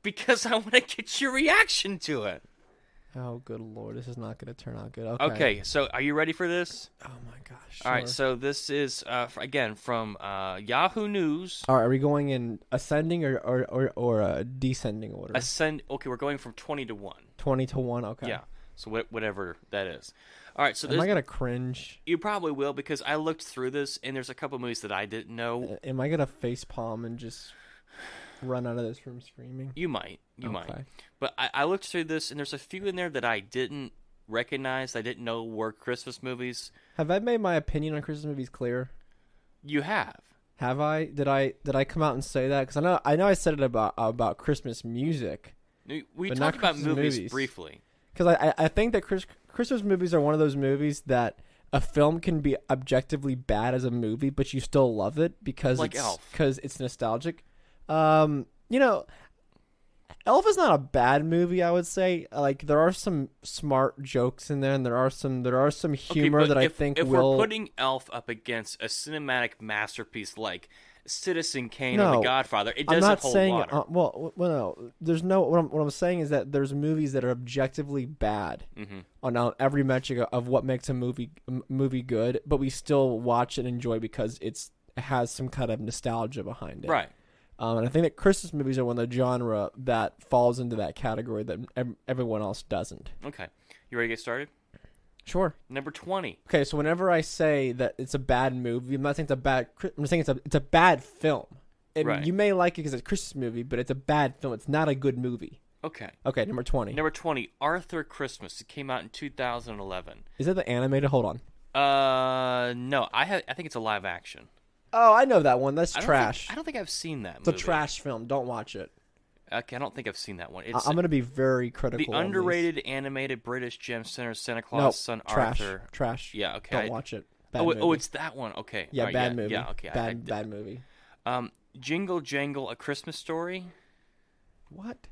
S4: Because I want to get your reaction to it.
S5: Oh, good Lord. This is not going to turn out good.
S4: Okay, so are you ready for this?
S5: Oh, my gosh.
S4: All right, so this is, again, from Yahoo News.
S5: All right, are we going in ascending or a descending order?
S4: Okay, we're going from 20 to 1.
S5: 20 to 1, okay.
S4: Yeah, so whatever that is. All right, so
S5: am I going to cringe?
S4: You probably will, because I looked through this, and there's a couple movies that I didn't know.
S5: Am I going to facepalm and just run out of this room screaming?
S4: You might. But I looked through this, and there's a few in there that I didn't recognize. I didn't know were Christmas movies.
S5: Have I made my opinion on Christmas movies clear?
S4: You have.
S5: Have I? Did I come out and say that? Because I know I said it about Christmas music.
S4: We talked about movies briefly.
S5: Because I think that Christmas movies are one of those movies that a film can be objectively bad as a movie, but you still love it because it's nostalgic. Elf is not a bad movie, I would say. Like, there are some smart jokes in there, and there are some humor that I think
S4: if we're putting Elf up against a cinematic masterpiece like Citizen Kane or The Godfather, it doesn't hold water.
S5: No. There's no. What I'm saying is that there's movies that are objectively bad on every metric of what makes a movie good, but we still watch and enjoy because it has some kind of nostalgia behind it.
S4: Right.
S5: And I think that Christmas movies are one of the genre that falls into that category that everyone else doesn't.
S4: Okay. You ready to get started?
S5: Sure.
S4: Number 20.
S5: Okay, so whenever I say that it's a bad movie, I'm not saying it's a bad. I'm saying it's a bad film.
S4: Right.
S5: You may like it because it's a Christmas movie, but it's a bad film. It's not a good movie.
S4: Okay.
S5: Okay, number 20.
S4: Number 20, Arthur Christmas. It came out in 2011.
S5: Is that the animated? Hold on.
S4: No. I think it's a live action.
S5: Oh, I know that one. That's trash.
S4: I don't think I've seen that
S5: movie. It's a trash film. Don't watch it.
S4: Okay, I don't think I've seen that one.
S5: I'm going to be very critical.
S4: The underrated animated British gem center Santa Claus' son Arthur.
S5: Trash.
S4: Yeah, okay.
S5: Don't watch it. Bad movie.
S4: It's that one. Okay.
S5: Yeah, bad movie.
S4: Yeah, okay.
S5: Bad movie.
S4: Jingle Jangle, A Christmas Story.
S5: What?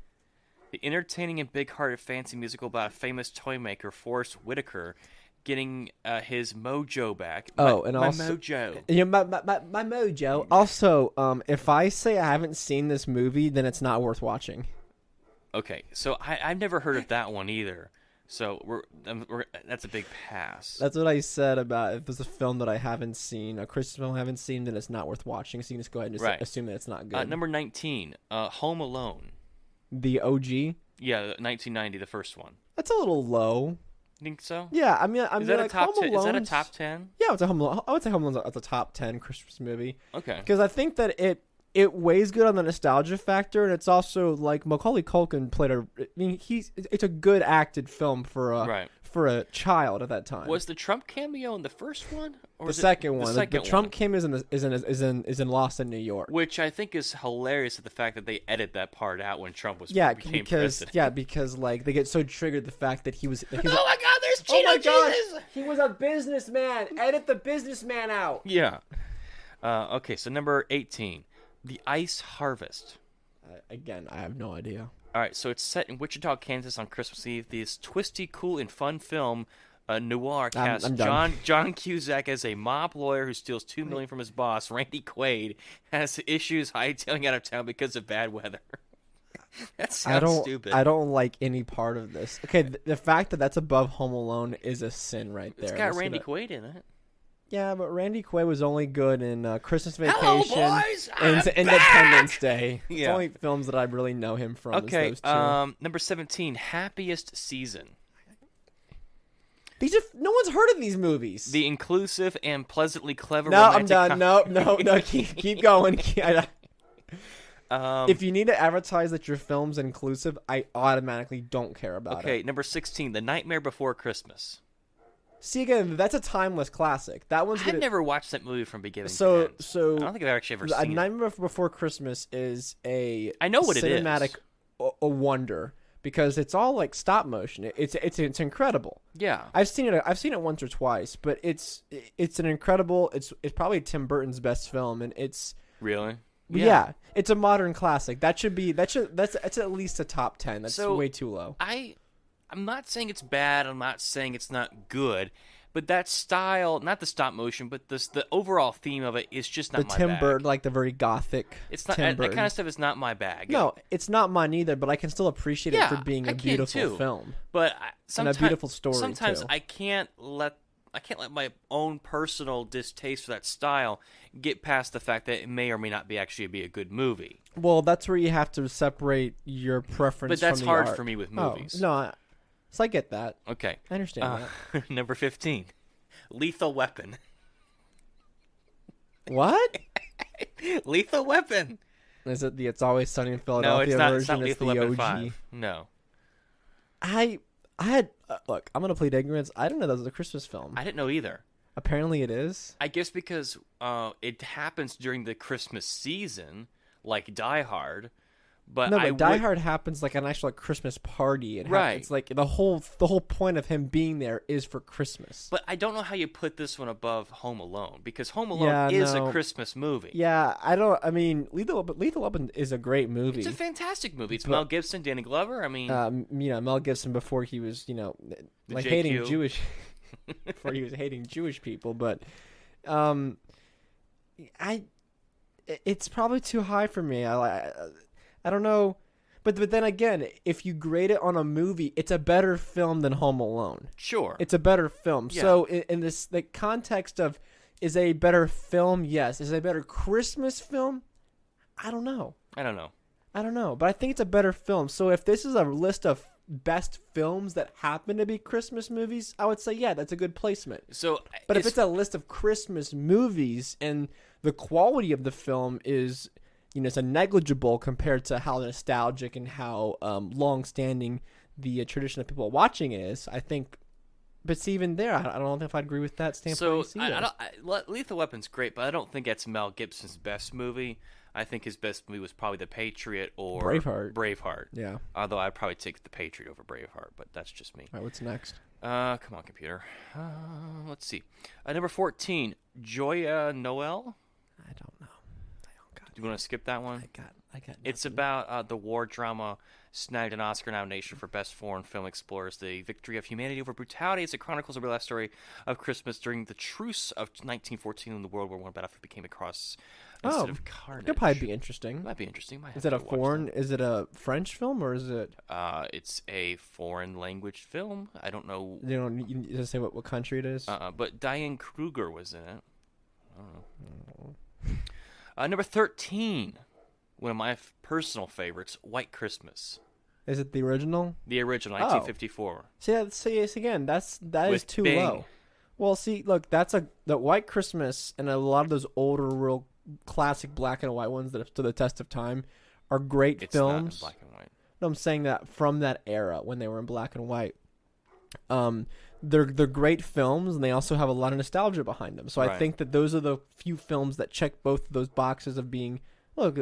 S4: The entertaining and big-hearted fancy musical about a famous toy maker, Forrest Whitaker, getting his mojo back. My mojo.
S5: Yeah, my mojo. Also, if I say I haven't seen this movie, then it's not worth watching.
S4: Okay, so I've never heard of that one either. So that's a big pass.
S5: That's what I said about if there's a film that I haven't seen, a Christmas film I haven't seen, then it's not worth watching. So you can just go ahead and just assume that it's not good.
S4: Number 19, Home Alone.
S5: The OG?
S4: Yeah, 1990, the first one.
S5: That's a little low.
S4: Think so?
S5: Yeah, I mean,
S4: is that a top 10? Is that a top 10?
S5: Yeah, it's a Home Alone. I would say Home Alone's a top 10 Christmas movie.
S4: Okay.
S5: Because I think that it weighs good on the nostalgia factor, and it's also like Macaulay Culkin played it's a good acted film for a child at that time.
S4: Was the Trump cameo in the first one? Or
S5: the second one. The Trump cameo is in Lost in New York,
S4: which I think is hilarious at the fact that they edit that part out when Trump became president.
S5: Yeah, because like they get so triggered the fact that he was.
S4: Oh my God! There's Cheeto Jesus!
S5: He was a businessman. Edit the businessman out.
S4: Yeah. Okay, so number 18, The Ice Harvest.
S5: Again, I have no idea.
S4: All right, so it's set in Wichita, Kansas on Christmas Eve. This twisty, cool, and fun film, noir cast
S5: I'm done.
S4: John Cusack as a mob lawyer who steals $2 million from his boss, Randy Quaid, has issues hightailing out of town because of bad weather. That sounds stupid.
S5: I don't like any part of this. Okay, the fact that that's above Home Alone is a sin right there.
S4: It's got Randy Quaid in it.
S5: Yeah, but Randy Quaid was only good in Christmas Vacation
S4: Hello, boys!
S5: and
S4: I'm
S5: Independence Day.
S4: Yeah.
S5: It's the only films that I really know him from.
S4: Okay,
S5: is those two.
S4: number 17, Happiest Season.
S5: These are no one's heard of these movies.
S4: The inclusive and pleasantly clever
S5: No, I'm
S4: romantic
S5: done. No. Keep going. If you need to advertise that your film's inclusive, I automatically don't care about it.
S4: Okay, number 16, The Nightmare Before Christmas.
S5: See, again, that's a timeless classic. That one's
S4: I've never watched that movie from beginning
S5: So
S4: to end. I don't think I've actually ever seen it.
S5: Nightmare Before Christmas is I
S4: know what it is.
S5: Cinematic a wonder because it's all like stop motion. It's incredible.
S4: Yeah.
S5: I've seen it once or twice, but it's an incredible. It's probably Tim Burton's best film, and it's
S4: really.
S5: Yeah, it's a modern classic. That's at least a top 10. That's way too low.
S4: I'm not saying it's bad. I'm not saying it's not good. But that style, not the stop motion, but the overall theme of it is just not my bag.
S5: The Tim Burton, like the very gothic.
S4: It's not
S5: Tim
S4: that kind of stuff is not my bag.
S5: No, it's not mine either. But I can still appreciate it for being a beautiful film.
S4: But
S5: and a beautiful story.
S4: Sometimes
S5: too.
S4: I can't let my own personal distaste for that style get past the fact that it may or may not be a good movie.
S5: Well, that's where you have to separate your preference.
S4: But that's
S5: from the
S4: hard
S5: art.
S4: for me with movies.
S5: No, so I get that.
S4: Okay,
S5: I understand that.
S4: Number 15, Lethal Weapon.
S5: What?
S4: Lethal Weapon.
S5: Is it the It's Always Sunny in
S4: No,
S5: Philadelphia
S4: it's not.
S5: version?
S4: It's not Lethal Weapon
S5: the OG.
S4: 5. No.
S5: I had look. I'm gonna plead ignorance. I didn't know that was a Christmas film.
S4: I didn't know either.
S5: Apparently, it is.
S4: I guess because it happens during the Christmas season, like Die Hard. But
S5: Die Hard happens like an actual Christmas party.
S4: Right.
S5: It's like the whole point of him being there is for Christmas.
S4: But I don't know how you put this one above Home Alone because Home Alone is a Christmas movie.
S5: Yeah, I mean, Lethal Weapon is a great movie.
S4: It's a fantastic movie. It's Mel Gibson, Danny Glover. I mean,
S5: Mel Gibson before he was, like
S4: JQ.
S5: hating Jewish, before he was hating Jewish people. But, it's probably too high for me. I don't know, but then again, if you grade it on a movie, it's a better film than Home Alone.
S4: Sure,
S5: it's a better film.
S4: Yeah.
S5: So in this the context of is a better film, yes. Is it a better Christmas film? I don't know. But I think it's a better film. So if this is a list of best films that happen to be Christmas movies, I would say that's a good placement. But if it's a list of Christmas movies and the quality of the film is it's a negligible compared to how nostalgic and how long-standing the tradition of people watching is. I think, but see, even there, I don't know if I'd agree with that standpoint.
S4: So Lethal Weapon's great, but I don't think that's Mel Gibson's best movie. I think his best movie was probably The Patriot or Braveheart.
S5: Yeah.
S4: Although I'd probably take The Patriot over Braveheart, but that's just me.
S5: All right, what's next?
S4: Come on, computer. Let's see. Number 14, Joya Noel.
S5: I don't know.
S4: Do you want to skip that one?
S5: I got nothing.
S4: It's about the war drama snagged an Oscar nomination for Best Foreign Film, explores the victory of humanity over brutality as it chronicles a real life story of Christmas during the truce of 1914 when the World War I battlefield became a cross instead of carnage.
S5: Could probably be interesting.
S4: Might be interesting.
S5: Is it a foreign? Is it a French film or is it?
S4: It's a foreign language film. I don't know.
S5: You just say what country it is.
S4: But Diane Kruger was in it. I don't know. Number 13, one of my personal favorites, White Christmas.
S5: Is it the original?
S4: The original, 1954.
S5: See, again, that is too
S4: Bing.
S5: low. Well, see, look, the White Christmas and a lot of those older, real classic black and white ones that have stood the test of time are great films.
S4: It's not in black and white.
S5: No, I'm saying that from that era when they were in black and white. They're great films, and they also have a lot of nostalgia behind them. So I think that those are the few films that check both of those boxes of being, look,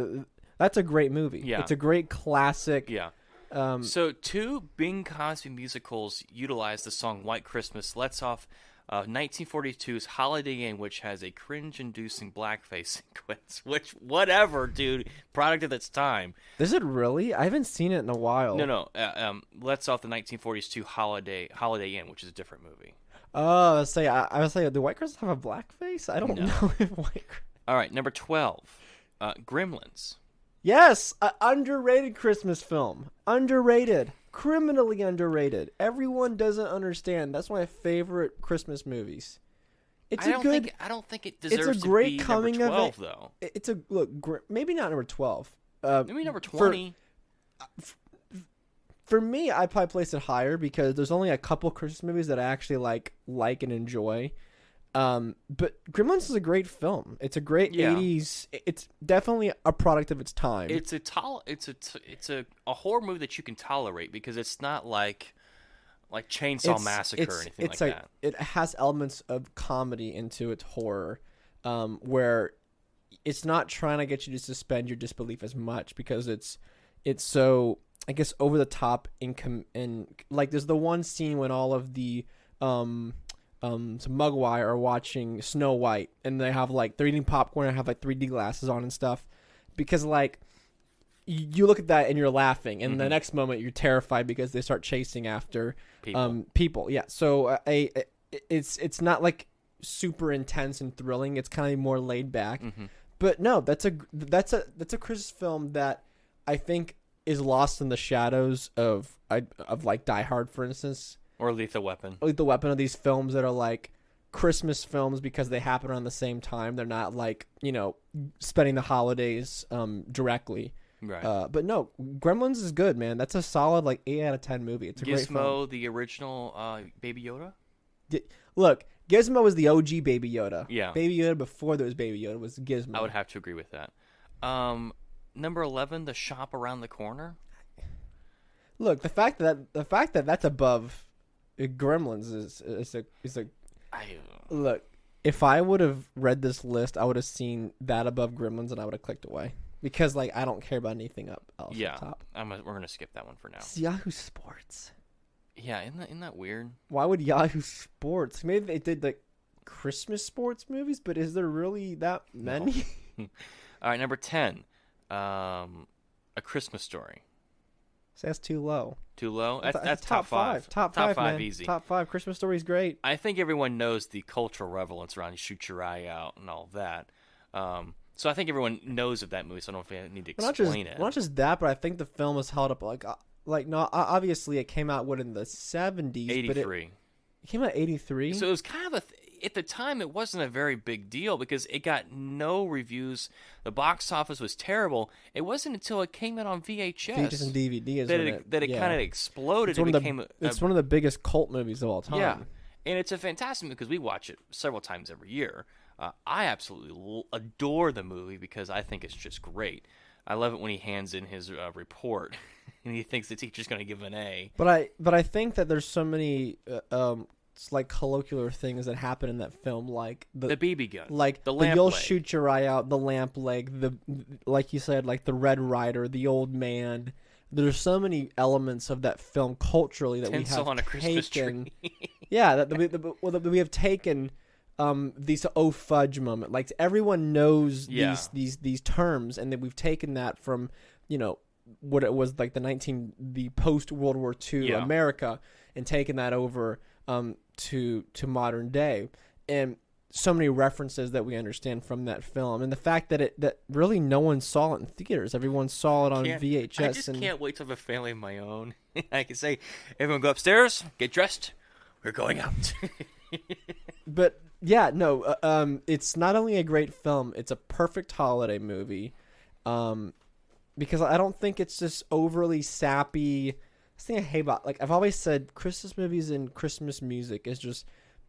S5: that's a great movie.
S4: Yeah.
S5: It's a great classic.
S4: Yeah. So 2 Bing Crosby musicals utilize the song White Christmas. Let's off 1942's Holiday Inn, which has a cringe-inducing blackface sequence. Which, whatever, dude. Product of its time.
S5: Is it really? I haven't seen it in a while.
S4: No. Let's off the 1942 Holiday Inn, which is a different movie.
S5: Oh, I was saying, do white girls have a blackface? I don't know if white.
S4: All right, number 12, Gremlins.
S5: Yes, an underrated Christmas film. Underrated. Criminally underrated. Everyone doesn't understand. That's my favorite Christmas movies. I don't
S4: think it deserves
S5: it's a great
S4: to be
S5: coming
S4: number 12,
S5: of it.
S4: though.
S5: It's a maybe not number 12.
S4: Maybe number 20.
S5: For me, I probably place it higher because there's only a couple Christmas movies that I actually like and enjoy. But Gremlins is a great film. It's a great 80s. It's definitely a product of its time.
S4: It's a horror movie that you can tolerate because it's not like Chainsaw Massacre or anything like that.
S5: It has elements of comedy into its horror, where it's not trying to get you to suspend your disbelief as much because it's so, I guess, over the top and like there's the one scene when all of the some Mugwai are watching Snow White and they're eating popcorn and have like 3D glasses on and stuff, because like you look at that and you're laughing and the next moment you're terrified because they start chasing after people. Yeah. So it's not like super intense and thrilling. It's kind of more laid back. But no, that's a Christmas film that I think is lost in the shadows of like Die Hard, for instance.
S4: Or Lethal Weapon.
S5: Lethal Weapon are these films that are like Christmas films because they happen around the same time. They're not like, spending the holidays directly.
S4: Right.
S5: But no, Gremlins is good, man. That's a solid like 8 out of 10 movie. It's a great film.
S4: Gizmo, the original Baby Yoda?
S5: Look, Gizmo was the OG Baby Yoda.
S4: Yeah.
S5: Baby Yoda before there was Baby Yoda was Gizmo.
S4: I would have to agree with that. Number 11, The Shop Around the Corner.
S5: Look, the fact that that's above Gremlins is a look. If I would have read this list, I would have seen that above Gremlins, and I would have clicked away because like I don't care about anything else.
S4: Yeah,
S5: up top.
S4: we're gonna skip that one for now.
S5: It's Yahoo Sports.
S4: Yeah, isn't that weird?
S5: Why would Yahoo Sports? Maybe they did like Christmas sports movies, but is there really that many?
S4: No. All right, number 10, A Christmas Story.
S5: So that's too low.
S4: Too low? That's
S5: top five. Top five, man.
S4: Easy.
S5: Top 5. Christmas Story is great.
S4: I think everyone knows the cultural relevance around Shoot Your Eye Out and all that. So I think everyone knows of that movie, so I don't know if I need to explain it.
S5: Not just that, but I think the film is held up like no, obviously it came out in the 70s.
S4: 83.
S5: But it came out 83.
S4: So it was kind of at the time, it wasn't a very big deal because it got no reviews. The box office was terrible. It wasn't until it came out on VHS
S5: and DVD
S4: that it kind of exploded.
S5: It's one of the biggest cult movies of all time.
S4: Yeah, and it's a fantastic movie because we watch it several times every year. I absolutely adore the movie because I think it's just great. I love it when he hands in his report and he thinks the teacher's going to give him an A.
S5: But I think that there's so many it's like colloquial things that happen in that film, like
S4: the BB gun,
S5: like
S4: the lamp
S5: you'll
S4: leg.
S5: shoot your eye out, the lamp leg, the like you said, like the Red Rider, the old man. There's so many elements of that film culturally that
S4: Tinsel
S5: we have
S4: on a Christmas tree.
S5: Yeah, that we have taken these fudge moment. Like everyone knows these terms, and that we've taken that from what it was like the post World War II America, and taken that over to modern day, and so many references that we understand from that film, and the fact that really no one saw it in theaters. Everyone saw it on VHS.
S4: I just can't wait to have a family of my own. I can say, everyone go upstairs, get dressed, we're going out.
S5: But yeah, no, it's not only a great film, it's a perfect holiday movie, because I don't think it's just overly sappy. The thing I hate about, like I've always said, Christmas movies and Christmas music is just,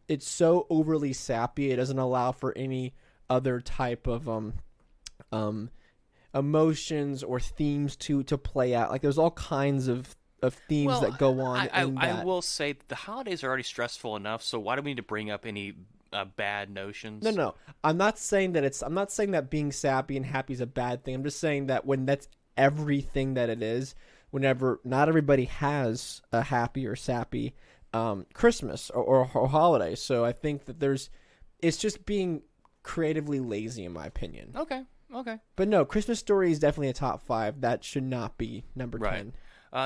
S5: it's so overly sappy. It doesn't allow for any other type of emotions or themes to play out. Like there's all kinds of themes that go on.
S4: I will say the holidays are already stressful enough, so why do we need to bring up any bad notions?
S5: No. I'm not saying that being sappy and happy is a bad thing. I'm just saying that when that's everything that it is, whenever not everybody has a happy or sappy Christmas or holiday. So I think that it's just being creatively lazy, in my opinion.
S4: Okay.
S5: But no, Christmas Story is definitely a top 5. That should not be number 10.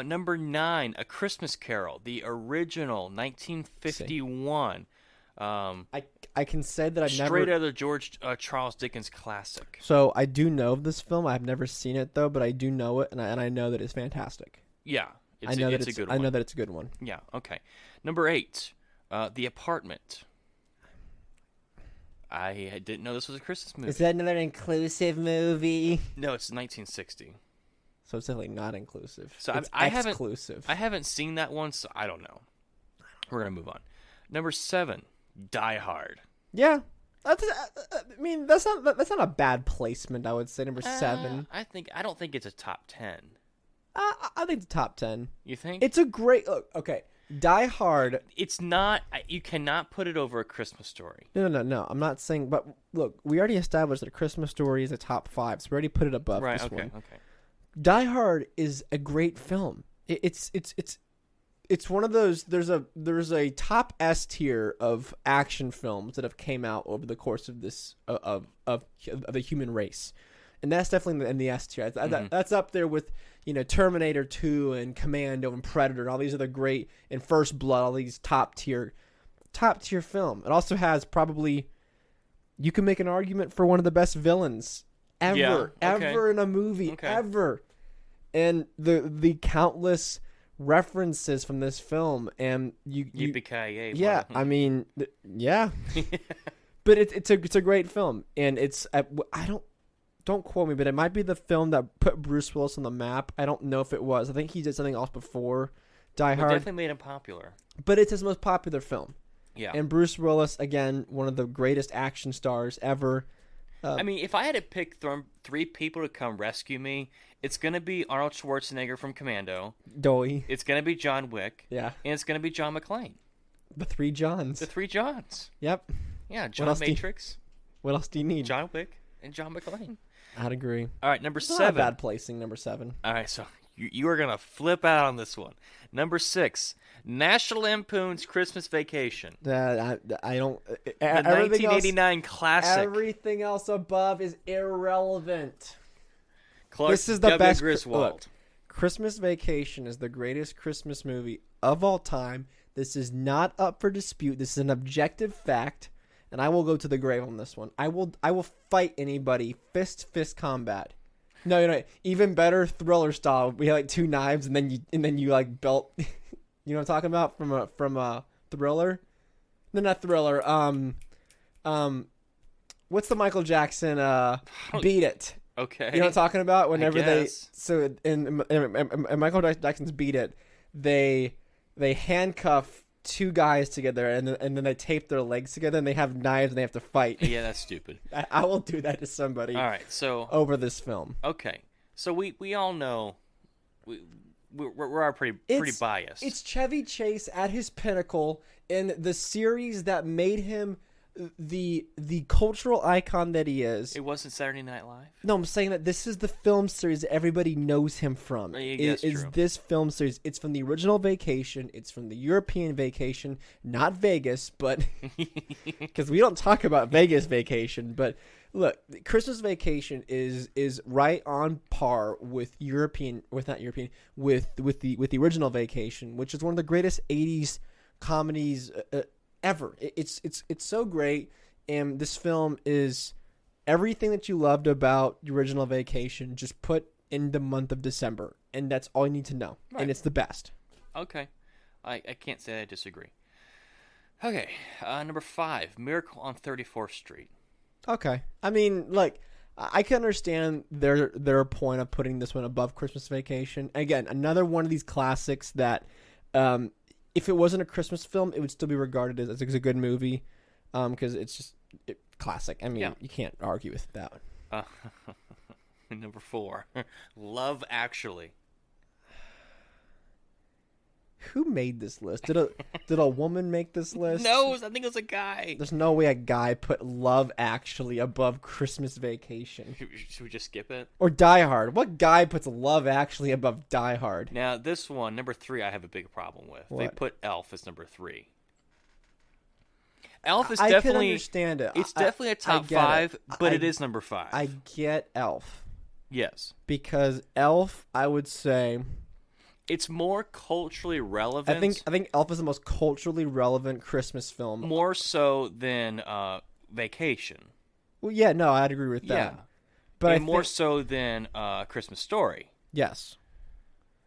S4: Number 9, A Christmas Carol, the original 1951.
S5: I can say that I've never...
S4: Straight out of the Charles Dickens classic.
S5: So I do know of this film. I've never seen it, though, but I do know it, and I know that it's fantastic.
S4: Yeah,
S5: I know that
S4: it's a good one.
S5: I know that it's a good one.
S4: Yeah, okay. Number 8, The Apartment. I didn't know this was a Christmas movie.
S8: Is that another inclusive movie?
S4: No, it's 1960.
S5: So it's definitely not inclusive.
S4: So
S5: it's
S4: I
S5: exclusive.
S4: I haven't seen that one, so I don't know. We're gonna move on. Number 7, Die Hard.
S5: Yeah, I mean that's not a bad placement. I would say number 7.
S4: I don't think it's a top 10.
S5: I think it's top 10.
S4: You think?
S5: It's a great look. Okay, Die Hard.
S4: It's not. You cannot put it over A Christmas Story.
S5: No. I'm not saying. But look, we already established that A Christmas Story is a top 5, so we already put it above
S4: Right.
S5: this one.
S4: Okay.
S5: Die Hard is a great film. It's one of those. There's a top S tier of action films that have came out over the course of this of the human race, and that's definitely in the S tier. That's up there with Terminator 2 and Commando and Predator and all these other great, and First Blood, all these top tier film. It also has probably, you can make an argument for one of the best villains ever in a movie ever. And the countless references from this film, and you
S4: Yippee-ki-yay.
S5: yeah, I mean, yeah. But it's a great film, and don't quote me, but it might be the film that put Bruce Willis on the map. I don't know if it was. I think he did something else before Die Hard.
S4: Definitely made him popular.
S5: But it's his most popular film.
S4: Yeah.
S5: And Bruce Willis, again, one of the greatest action stars ever.
S4: I mean, if I had to pick 3 people to come rescue me, it's going to be Arnold Schwarzenegger from Commando.
S5: Doy.
S4: It's going to be John Wick.
S5: Yeah.
S4: And it's going to be John McClane.
S5: The 3 Johns.
S4: The 3 Johns.
S5: Yep.
S4: Yeah, John Matrix.
S5: What else do you need?
S4: John Wick and John McClane.
S5: I'd agree.
S4: All right, number 7.
S5: Not a bad placing, number 7.
S4: All right, so you are going to flip out on this one. Number 6, National Lampoon's Christmas Vacation.
S5: I don't...
S4: The 1989 classic.
S5: Everything else above is irrelevant.
S4: This is the best. Griswold.
S5: Look, Christmas Vacation is the greatest Christmas movie of all time. This is not up for dispute. This is an objective fact, and I will go to the grave on this one. I will fight anybody fist combat. No, even better, Thriller style. We had like 2 knives, and then you like belt. You know what I'm talking about from a Thriller? No, not Thriller. What's the Michael Jackson? Beat It.
S4: Okay.
S5: You know what I'm talking about? Whenever in Michael Jackson's Beat It, they handcuff 2 guys together and then they tape their legs together and they have knives and they have to fight.
S4: Yeah, that's stupid.
S5: I will do that to somebody.
S4: All right, so
S5: over this film.
S4: Okay, so we all know we're pretty biased.
S5: It's Chevy Chase at his pinnacle in the series that made him the cultural icon that he is.
S4: It wasn't Saturday Night Live?
S5: No, I'm saying that this is the film series that everybody knows him from.
S4: It's
S5: this film series. It's from the original Vacation. It's from the European Vacation, not Vegas, but because we don't talk about Vegas Vacation. But look, Christmas Vacation is right on par with the original Vacation, which is one of the greatest 80s comedies ever. It's so great, and this film is everything that you loved about the original Vacation, just put in the month of December, and that's all you need to know. Right. And it's the best.
S4: Okay, I can't say I disagree. Okay, number 5, Miracle on 34th Street.
S5: Okay, I mean, like, I can understand their point of putting this one above Christmas Vacation. Again, another one of these classics that if it wasn't a Christmas film, it would still be regarded as a good movie, because it's just classic. I mean, You can't argue with that one.
S4: Number 4, Love Actually.
S5: Who made this list? Did a woman make this list?
S4: No, I think it was a guy.
S5: There's no way a guy put Love Actually above Christmas Vacation.
S4: Should we just skip it?
S5: Or Die Hard. What guy puts Love Actually above Die Hard?
S4: Now, this one, number 3, I have a big problem with.
S5: What?
S4: They put Elf as number 3. Elf is
S5: I
S4: definitely...
S5: can understand it.
S4: It's definitely a top 5, but it is number 5.
S5: I get Elf.
S4: Yes.
S5: Because Elf, I would say...
S4: It's more culturally relevant.
S5: I think Elf is the most culturally relevant Christmas film.
S4: More so than Vacation.
S5: Well, yeah, no, I'd agree with that.
S4: Yeah.
S5: But
S4: and more so than Christmas Story.
S5: Yes.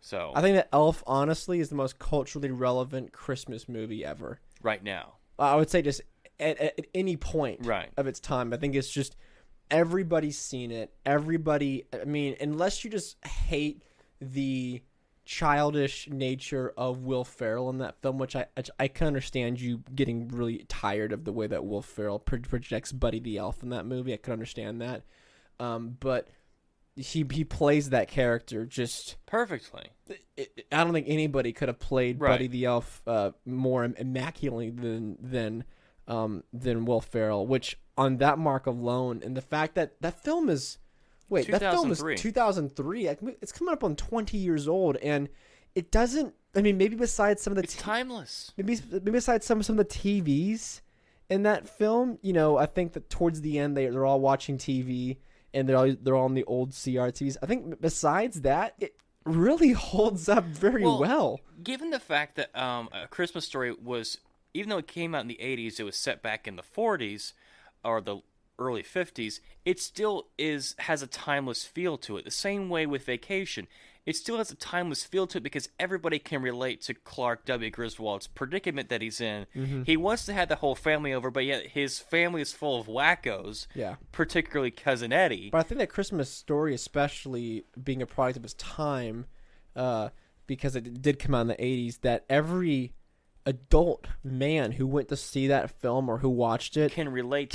S4: So
S5: I think that Elf, honestly, is the most culturally relevant Christmas movie ever.
S4: Right now.
S5: I would say just at any point
S4: Right.
S5: of its time. I think it's just everybody's seen it. Everybody, I mean, unless you just hate the childish nature of Will Ferrell in that film, which I can understand you getting really tired of the way that Will Ferrell projects Buddy the Elf in that movie. I can understand that. But he plays that character just
S4: perfectly.
S5: I don't think anybody could have played
S4: Right.
S5: Buddy the Elf more immaculately than Will Ferrell, which on that mark alone, and the fact that that film is... Wait, that film is 2003. It's coming up on 20 years old, and it doesn't... I mean, maybe besides some of the...
S4: It's timeless.
S5: Maybe besides some of the TVs in that film, you know, I think that towards the end, they're all watching TV, and they're all on the old CRTs. I think besides that, it really holds up very well.
S4: Given the fact that A Christmas Story was... Even though it came out in the 80s, it was set back in the 40s, or the early 50s, it still has a timeless feel to it. The same way with Vacation. It still has a timeless feel to it because everybody can relate to Clark W. Griswold's predicament that he's in. Mm-hmm. He wants to have the whole family over, but yet his family is full of wackos, particularly Cousin Eddie.
S5: But I think that Christmas Story, especially being a product of its time, because it did come out in the 80s, that every adult man who went to see that film or who watched it
S4: can relate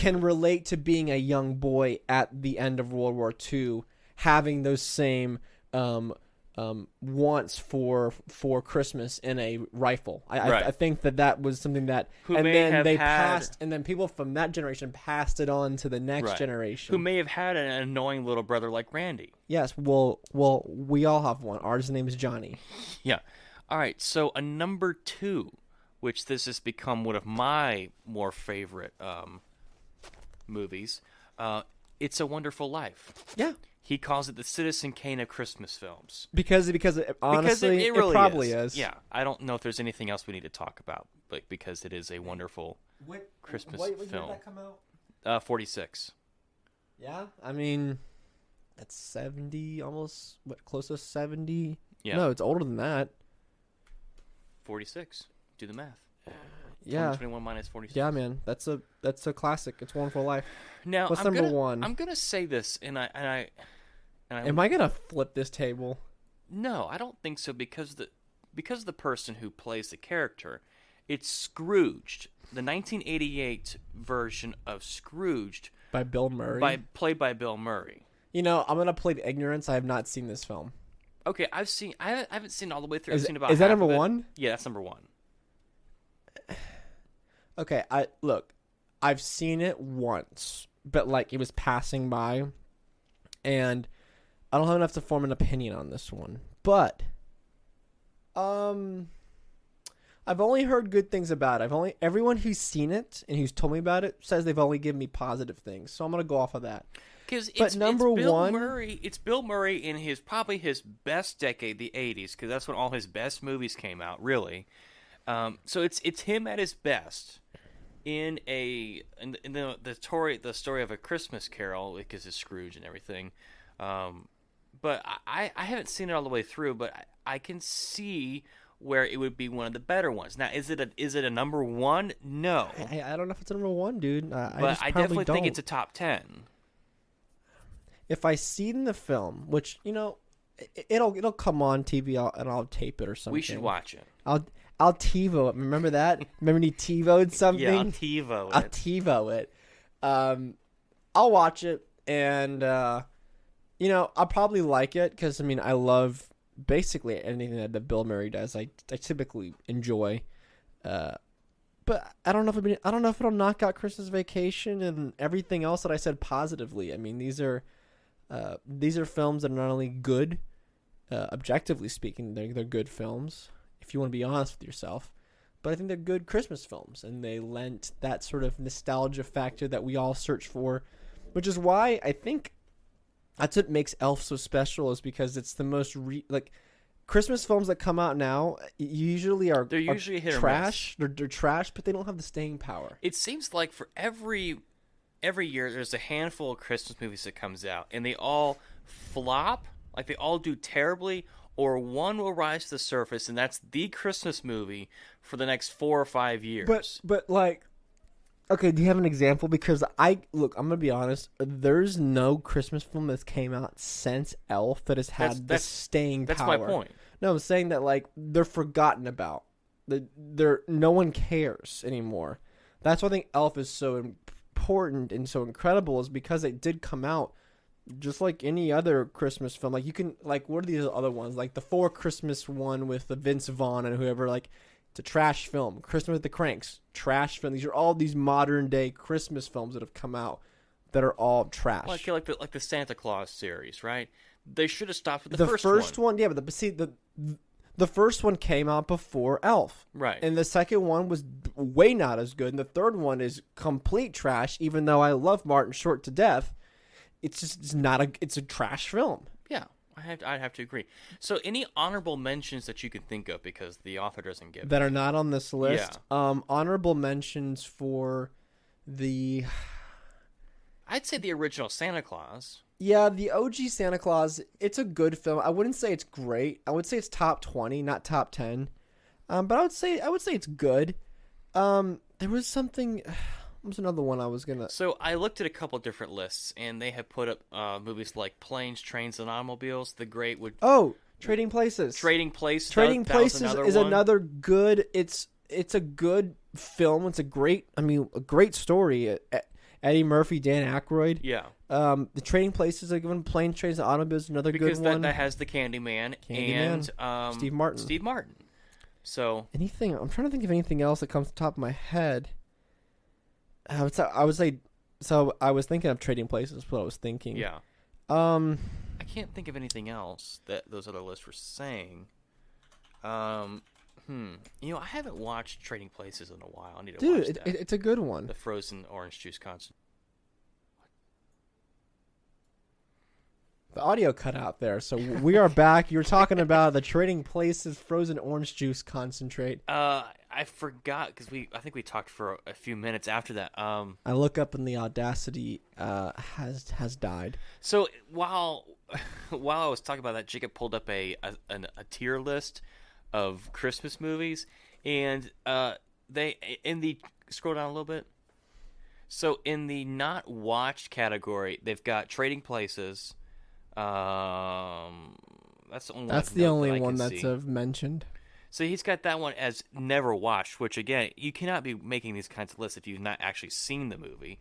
S5: to being a young boy at the end of World War II, having those same wants for Christmas in a rifle. I think that was something that passed, and then people from that generation passed it on to the next generation,
S4: who may have had an annoying little brother like Randy.
S5: Yes, well, we all have one. Ours name is Johnny.
S4: Yeah. All right. So a number 2. Which this has become one of my more favorite movies. It's a Wonderful Life.
S5: Yeah.
S4: He calls it the Citizen Kane of Christmas films.
S5: Because honestly, it probably is.
S4: Yeah. I don't know if there's anything else we need to talk about, but because it is a wonderful Christmas film.
S5: When did that come out?
S4: 46.
S5: Yeah? I mean, that's 70, almost, close to 70?
S4: Yeah.
S5: No, it's older than that.
S4: 46. Do the math.
S5: Yeah.
S4: 21 minus 46.
S5: Yeah, man. That's a classic. It's Wonderful Life.
S4: Now,
S5: what's number 1?
S4: I'm gonna say this, and I
S5: am I gonna flip this table?
S4: No, I don't think so because the person who plays the character, it's Scrooged, the 1988 version of Scrooged
S5: by Bill Murray.
S4: Played by Bill Murray.
S5: You know, I'm gonna plead ignorance. I have not seen this film.
S4: Okay, I haven't seen all the way through. I've seen about
S5: is that
S4: half
S5: number
S4: of it.
S5: 1?
S4: Yeah, that's number 1.
S5: Okay, I've seen it once, but like it was passing by, and I don't have enough to form an opinion on this one. But, I've only heard good things about it. Everyone who's seen it and who's told me about it says they've only given me positive things. So I'm gonna go off of that.
S4: It's Bill Murray. It's Bill Murray in probably his best decade, the 80s, because that's when all his best movies came out. Really, so it's him at his best. In the story of A Christmas Carol, because it's Scrooge and everything, but I haven't seen it all the way through. But I can see where it would be one of the better ones. Now, is it a number 1? No,
S5: I don't know if it's a number 1, dude.
S4: But I definitely think it's a top 10.
S5: If I seen the film, which you know, it'll come on TV, and I'll tape it or something.
S4: We should watch it.
S5: I'll TiVo it. Remember that? Remember when you TiVo'd something?
S4: Yeah, I'll TiVo it.
S5: I'll TiVo it. I'll watch it, and you know, I'll probably like it because I mean, I love basically anything that Bill Murray does, I typically enjoy. But I don't know if it'll knock out Christmas Vacation and everything else that I said positively. I mean, these are films that are not only good, objectively speaking, they're good films, if you want to be honest with yourself. But I think they're good Christmas films, and they lent that sort of nostalgia factor that we all search for, which is why I think that's what makes Elf so special, is because it's the most Christmas films that come out now usually are
S4: hit or
S5: trash. They're trash, but they don't have the staying power.
S4: It seems like for every year there's a handful of Christmas movies that comes out, and they all flop, like they all do terribly, or one will rise to the surface, and that's the Christmas movie for the next 4 or 5 years.
S5: But like, okay, do you have an example? Because I'm gonna be honest. There's no Christmas film that's came out since Elf that has had the staying power.
S4: That's my point.
S5: No, I'm saying that like they're forgotten about. No one cares anymore. That's why I think Elf is so important and so incredible, is because it did come out just like any other Christmas film. Like you can what are these other ones? Like the Four Christmas one with the Vince Vaughn and whoever. Like it's a trash film. Christmas with the Cranks, trash film. These are all these modern day Christmas films that have come out that are all trash.
S4: Like the Santa Claus series, right? They should have stopped with
S5: the
S4: first one.
S5: Yeah, but the first one came out before Elf,
S4: right?
S5: And the second one was way not as good, and the third one is complete trash. Even though I love Martin Short to death, it's a trash film.
S4: Yeah, I'd have to agree. So, any honorable mentions that you can think of, because the author doesn't give
S5: that are not on this list?
S4: Yeah.
S5: Honorable mentions for
S4: I'd say the original Santa Claus.
S5: Yeah, the OG Santa Claus. It's a good film. I wouldn't say it's great. I would say it's top 20, not top 10. But I would say it's good. There was something. What was another one I was gonna?
S4: So I looked at a couple different lists, and they have put up movies like Planes, Trains, and Automobiles. The Great would.
S5: Oh, Trading Places.
S4: Trading Places.
S5: Trading Places is another good. It's a good film. It's a great story. Eddie Murphy, Dan Aykroyd.
S4: Yeah.
S5: The Trading Places, like Planes, Trains, and Automobiles, another good one.
S4: Because that has the Candyman and
S5: Steve Martin.
S4: Steve Martin. So
S5: anything? I'm trying to think of anything else that comes to the top of my head. I would say. So I was thinking of Trading Places. What I was thinking.
S4: Yeah. I can't think of anything else that those other lists were saying. I haven't watched Trading Places in a while. I need to watch that.
S5: It's a good one.
S4: The frozen orange juice concentrate.
S5: The audio cut out there, so we are back. You were talking about the Trading Places frozen orange juice concentrate.
S4: I forgot because I think we talked for a few minutes after that.
S5: I look up and the Audacity has died.
S4: So while I was talking about that, Jacob pulled up a tier list of Christmas movies, and scroll down a little bit. So in the not watched category, they've got Trading Places. That's the only one
S5: that's mentioned.
S4: So he's got that one as never watched, which again, you cannot be making these kinds of lists if you've not actually seen the movie.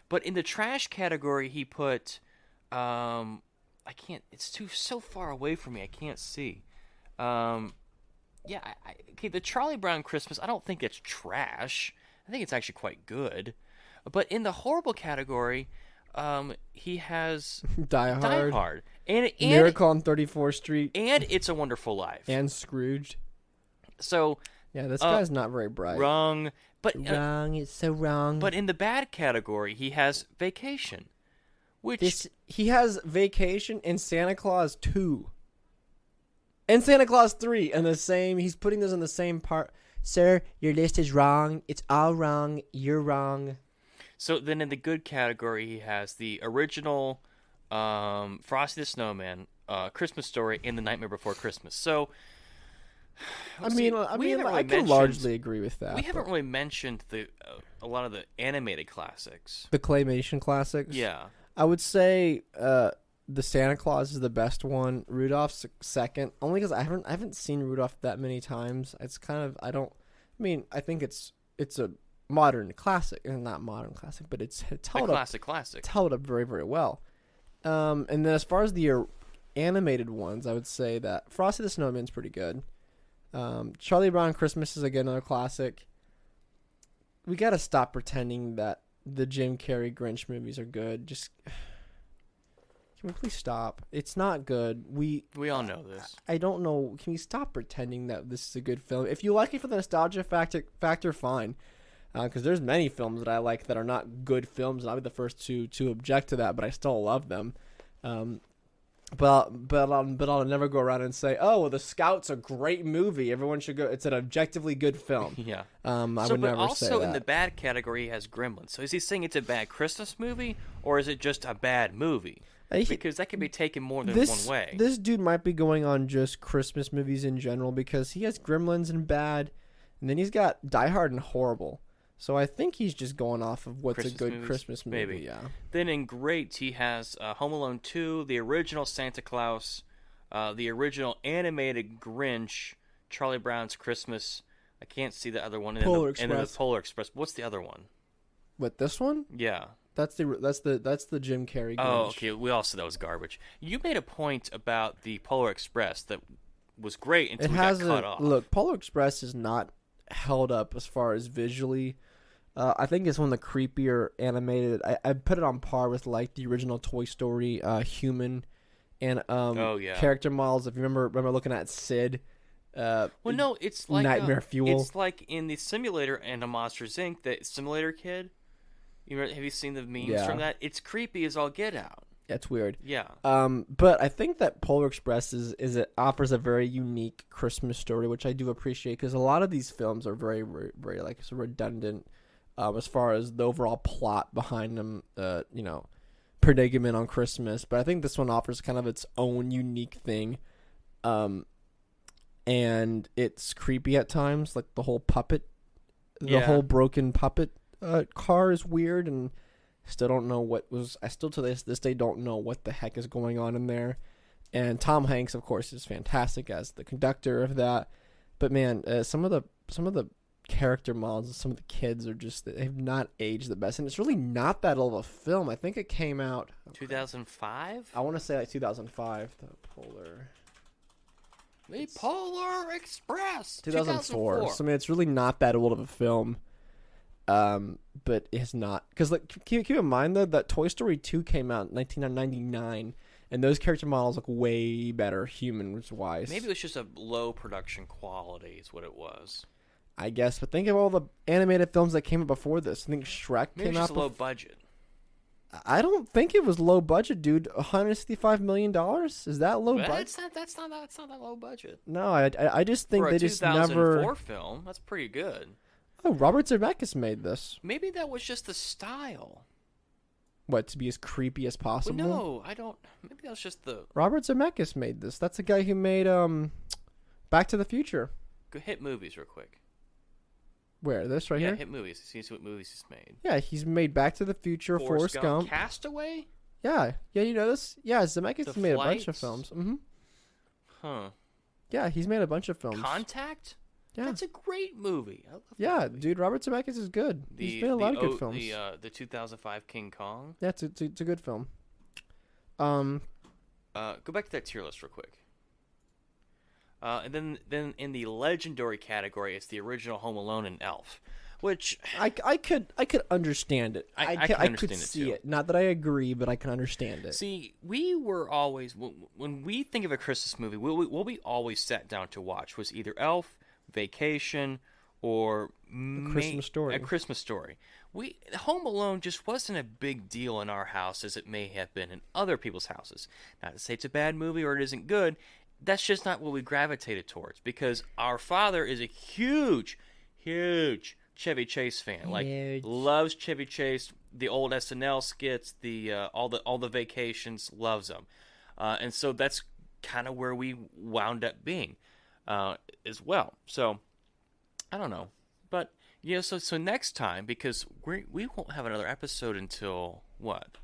S4: But in the trash category, he put, I can't. It's so far away from me. I can't see. Okay, the Charlie Brown Christmas. I don't think it's trash. I think it's actually quite good. But in the horrible category, he has
S5: Die Hard.
S4: And
S5: Miracle on 34th Street,
S4: and It's a Wonderful Life,
S5: and Scrooged.
S4: So
S5: yeah, this guy's not very bright.
S4: Wrong, but
S8: wrong. It's so wrong.
S4: But in the bad category, he has Vacation,
S5: he has Vacation and Santa Claus 2, and Santa Claus 3, and the same. He's putting those in the same part.
S8: Sir, your list is wrong. It's all wrong. You're wrong.
S4: So then in the good category, he has the original Frosty the Snowman, Christmas Story, and The Nightmare Before Christmas. So,
S5: I can largely agree with that.
S4: We haven't really mentioned a lot of the animated classics.
S5: The claymation classics?
S4: Yeah.
S5: I would say the Santa Claus is the best one. Rudolph's second, only because I haven't seen Rudolph that many times. It's kind of I think it's a modern classic, and not modern classic, but it's held
S4: classic.
S5: It's held up very, very well. And then as far as the animated ones, I would say that Frosty the Snowman's pretty good. Charlie Brown Christmas is again another classic. We gotta stop pretending that the Jim Carrey Grinch movies are good. Just can we please stop? It's not good. We
S4: all know this.
S5: I don't know. Can we stop pretending that this is a good film? If you like it for the nostalgia factor, fine. Because there's many films that I like that are not good films, and I'll be the first to object to that, but I still love them. But I'll never go around and say, "Oh, well, The Scout's a great movie. Everyone should go. It's an objectively good film."
S4: Yeah.
S5: I would never say that.
S4: But also in the bad category, he has Gremlins. So is he saying it's a bad Christmas movie, or is it just a bad movie? Because that can be taken more than one way.
S5: This dude might be going on just Christmas movies in general, because he has Gremlins and bad, and then he's got Die Hard and Horrible. So I think he's just going off of what's a good Christmas movie.
S4: Maybe.
S5: Yeah.
S4: Then in great, he has Home Alone 2, the original Santa Claus, the original animated Grinch, Charlie Brown's Christmas. I can't see the other one.
S5: Polar
S4: And then the Polar Express. What's the other one?
S5: What, this one?
S4: Yeah.
S5: That's the Jim Carrey Grinch.
S4: Oh, okay. We all said that was garbage. You made a point about the Polar Express that was great until it got cut off.
S5: Look, Polar Express is not held up as far as visually. I think it's one of the creepier animated. I put it on par with like the original Toy Story human and character models. If you remember looking at Sid.
S4: Well, no, it's like
S5: Nightmare Fuel.
S4: It's like in the simulator and a Monsters Inc. The simulator kid. Have you seen the memes from that? It's creepy as all get out.
S5: That's weird.
S4: Yeah.
S5: But I think that Polar Express it offers a very unique Christmas story, which I do appreciate, because a lot of these films are very, very, very like redundant as far as the overall plot behind them. Predicament on Christmas, but I think this one offers kind of its own unique thing, and it's creepy at times. Like the whole puppet, the whole broken puppet car is weird, and still don't know what was. I still to this day don't know what the heck is going on in there. And Tom Hanks, of course, is fantastic as the conductor of that. But man, some of the character models and some of the kids are just, they have not aged the best, and it's really not that old of a film. I think it came out
S4: 2005.
S5: I want to say like 2005.
S4: The Polar Express.
S5: 2004. So I mean, it's really not that old of a film. But it's not, because like keep in mind though that Toy Story 2 came out in 1999, and those character models look way better human-wise.
S4: Maybe it was just a low production quality is what it was,
S5: I guess. But think of all the animated films that came out before this. I think Shrek came out.
S4: Maybe low budget.
S5: I don't think it was low budget, dude. $165 million? Is that low budget?
S4: That's not that low budget.
S5: No, I just think
S4: For
S5: they
S4: a
S5: just
S4: 2004
S5: never.
S4: film, that's pretty good.
S5: Oh, Robert Zemeckis made this.
S4: Maybe that was just the style.
S5: What, to be as creepy as possible?
S4: Well, no, I don't. Maybe that was just the.
S5: Robert Zemeckis made this. That's the guy who made Back to the Future.
S4: Go hit movies real quick.
S5: Where, this right here?
S4: Yeah, hit movies. See what movies he's made.
S5: Yeah, he's made Back to the Future, Forrest Gump.
S4: Castaway?
S5: Yeah, you know this? Yeah, Zemeckis has made a bunch of films. Mm-hmm.
S4: Huh.
S5: Yeah, he's made a bunch of films.
S4: Contact?
S5: Yeah.
S4: That's a great movie. I love that
S5: yeah,
S4: movie.
S5: Dude, Robert Zemeckis is good. He's made a lot of good films.
S4: The 2005 King Kong?
S5: Yeah, it's a good film.
S4: Go back to that tier list real quick. And then in the legendary category, it's the original Home Alone and Elf, which
S5: I could understand it. I could see it. Not that I agree, but I can understand it.
S4: See, we were always, when we think of a Christmas movie, what we always sat down to watch was either Elf, Vacation, or
S5: A Christmas Story.
S4: A Christmas Story. Home Alone just wasn't a big deal in our house as it may have been in other people's houses. Not to say it's a bad movie or it isn't good. That's just not what we gravitated towards, because our father is a huge Chevy Chase fan. Like, loves Chevy Chase, the old SNL skits, the all the Vacations, loves them, and so that's kind of where we wound up being as well. So I don't know, but so next time, because we won't have another episode until what?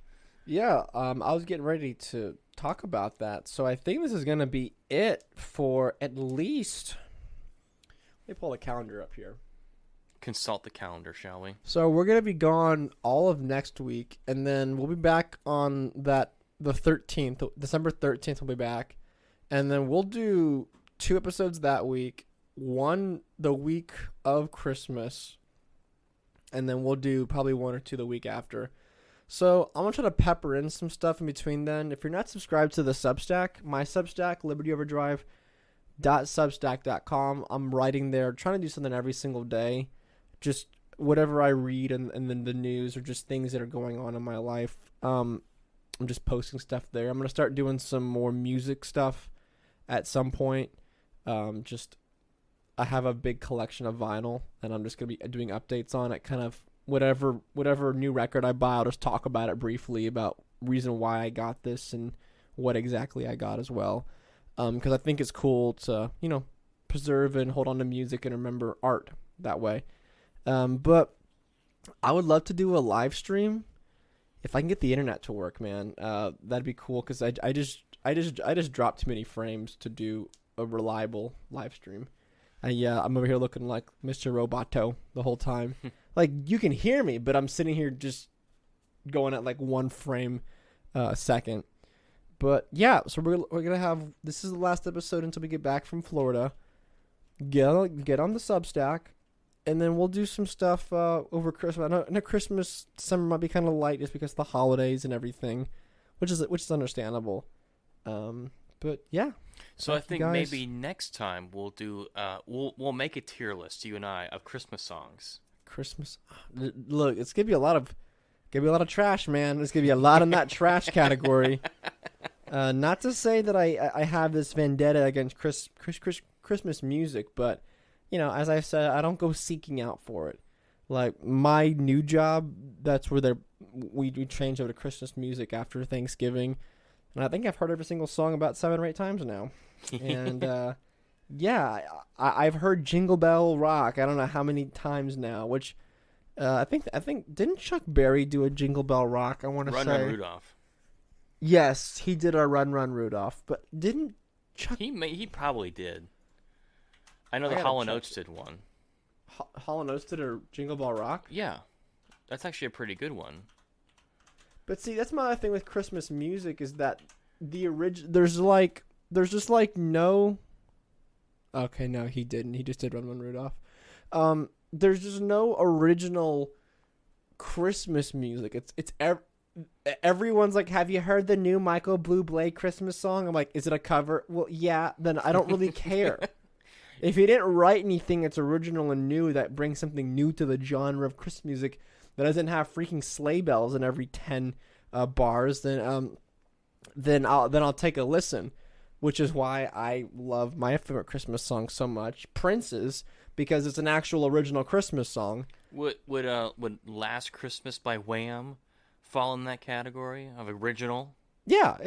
S5: Yeah, I was getting ready to talk about that. So I think this is going to be it for at least... Let me pull the calendar up here.
S4: Consult the calendar, shall we?
S5: So we're going to be gone all of next week, and then we'll be back on that the 13th, December 13th, we'll be back. And then we'll do 2 episodes that week, one the week of Christmas, and then we'll do probably 1 or 2 the week after. So I'm going to try to pepper in some stuff in between then. If you're not subscribed to the Substack, my Substack, libertyoverdrive.substack.com, I'm writing there, trying to do something every single day. Just whatever I read and then the news or just things that are going on in my life. I'm just posting stuff there. I'm going to start doing some more music stuff at some point. I have a big collection of vinyl, and I'm just going to be doing updates on it, kind of whatever new record I buy, I'll just talk about it briefly, about reason why I got this and what exactly I got as well. Because I think it's cool to, preserve and hold on to music and remember art that way. But I would love to do a live stream if I can get the internet to work, man. That'd be cool, because I just dropped too many frames to do a reliable live stream. Yeah, I'm over here looking like Mr. Roboto the whole time. Like, you can hear me, but I'm sitting here just going at like 1 frame a second. But yeah, so we're gonna have, this is the last episode until we get back from Florida. Get on the Substack, and then we'll do some stuff over Christmas. I know Christmas, summer might be kind of light just because of the holidays and everything, which is understandable. But yeah. So
S4: I think maybe next time we'll do we'll make a tier list, you and I, of Christmas songs.
S5: Christmas. Look, it's gonna be a lot of trash, man. There's gonna be a lot in that trash category. Not to say that I have this vendetta against Christmas music, but as I said, I don't go seeking out for it. Like my new job, that's where we changed over to Christmas music after Thanksgiving, and I think I've heard every single song about 7 or 8 times now. And yeah, I've heard Jingle Bell Rock I don't know how many times now, which I think didn't Chuck Berry do a Jingle Bell Rock? I want to say
S4: Run Rudolph.
S5: Yes, he did a Run Rudolph, but didn't Chuck?
S4: He probably did. I know the Hall & Oates did one.
S5: Hall & Oates did a Jingle Bell Rock?
S4: Yeah, that's actually a pretty good one.
S5: But see, that's my other thing with Christmas music is that the there's just like no. Okay, no, he didn't. He just did Run Rudolph. There's just no original Christmas music. It's everyone's like, have you heard the new Michael Bublé Christmas song? I'm like, is it a cover? Well, yeah. Then I don't really care. If he didn't write anything that's original and new that brings something new to the genre of Christmas music that doesn't have freaking sleigh bells in every 10 bars, then I'll take a listen. Which is why I love my favorite Christmas song so much, Prince's, because it's an actual original Christmas song.
S4: Would Last Christmas by Wham fall in that category of original?
S5: Yeah,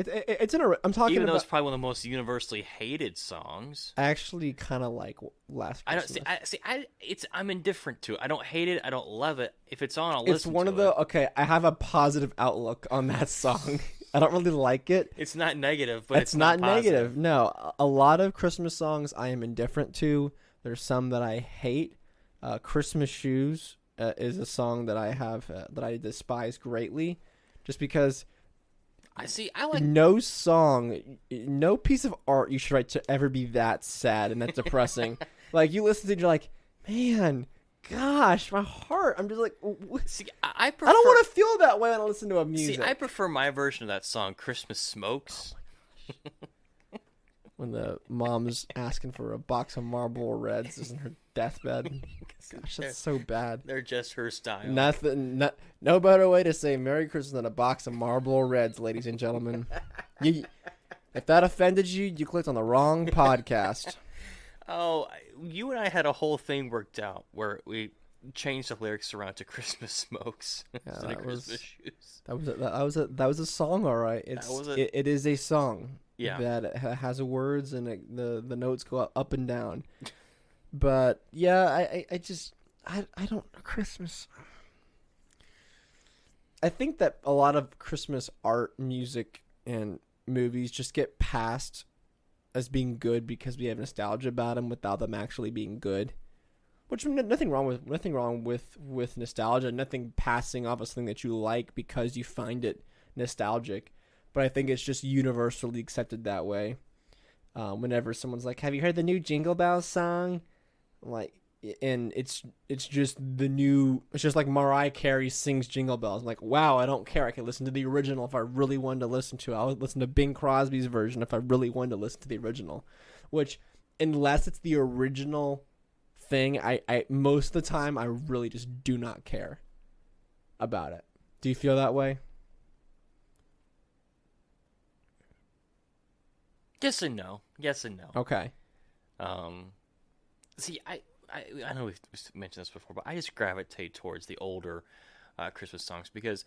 S5: I'm talking
S4: even though
S5: about,
S4: it's probably one of the most universally hated songs.
S5: I actually kind of like Last Christmas.
S4: I'm indifferent to it. I don't hate it. I don't love it. If it's on, I'll listen to it.
S5: It's one of the I have a positive outlook on that song. I don't really like it.
S4: It's not negative, but
S5: it's not negative. No, a lot of Christmas songs I am indifferent to. There's some that I hate. Christmas Shoes is a song that I have that I despise greatly, just because.
S4: I like
S5: no song, no piece of art you should write to ever be that sad and that depressing. Like you listen to it, you're like, man. Gosh, my heart. I'm just like,
S4: see, I
S5: don't want to feel that way when I listen to a music.
S4: See, I prefer my version of that song, Christmas Smokes.
S5: Oh when the mom's asking for a box of Marlboro Reds in her deathbed. Gosh, that's so bad.
S4: They're just her style.
S5: No better way to say Merry Christmas than a box of Marlboro Reds, ladies and gentlemen. If that offended you, you clicked on the wrong podcast.
S4: Oh, you and I had a whole thing worked out where we changed the lyrics around to Christmas Smokes instead of Christmas Shoes.
S5: That was a song, all right. It is a song.
S4: Yeah.
S5: That has words and the notes go up and down. But yeah, I don't Christmas. I think that a lot of Christmas art, music, and movies just get passed as being good because we have nostalgia about them without them actually being good. Which nothing wrong with nostalgia, nothing passing off as something that you like because you find it nostalgic. but I think it's just universally accepted that way. Whenever someone's like, "Have you heard the new Jingle Bells song?" Like, and it's just it's just like Mariah Carey sings Jingle Bells. I'm like, wow, I don't care. I can listen to the original if I really wanted to listen to it. I would listen to Bing Crosby's version if I really wanted to listen to the original. Which, unless it's the original thing, I most of the time I really just do not care about it. Do you feel that way?
S4: Yes and no.
S5: Okay.
S4: See, I know we've mentioned this before, but I just gravitate towards the older Christmas songs because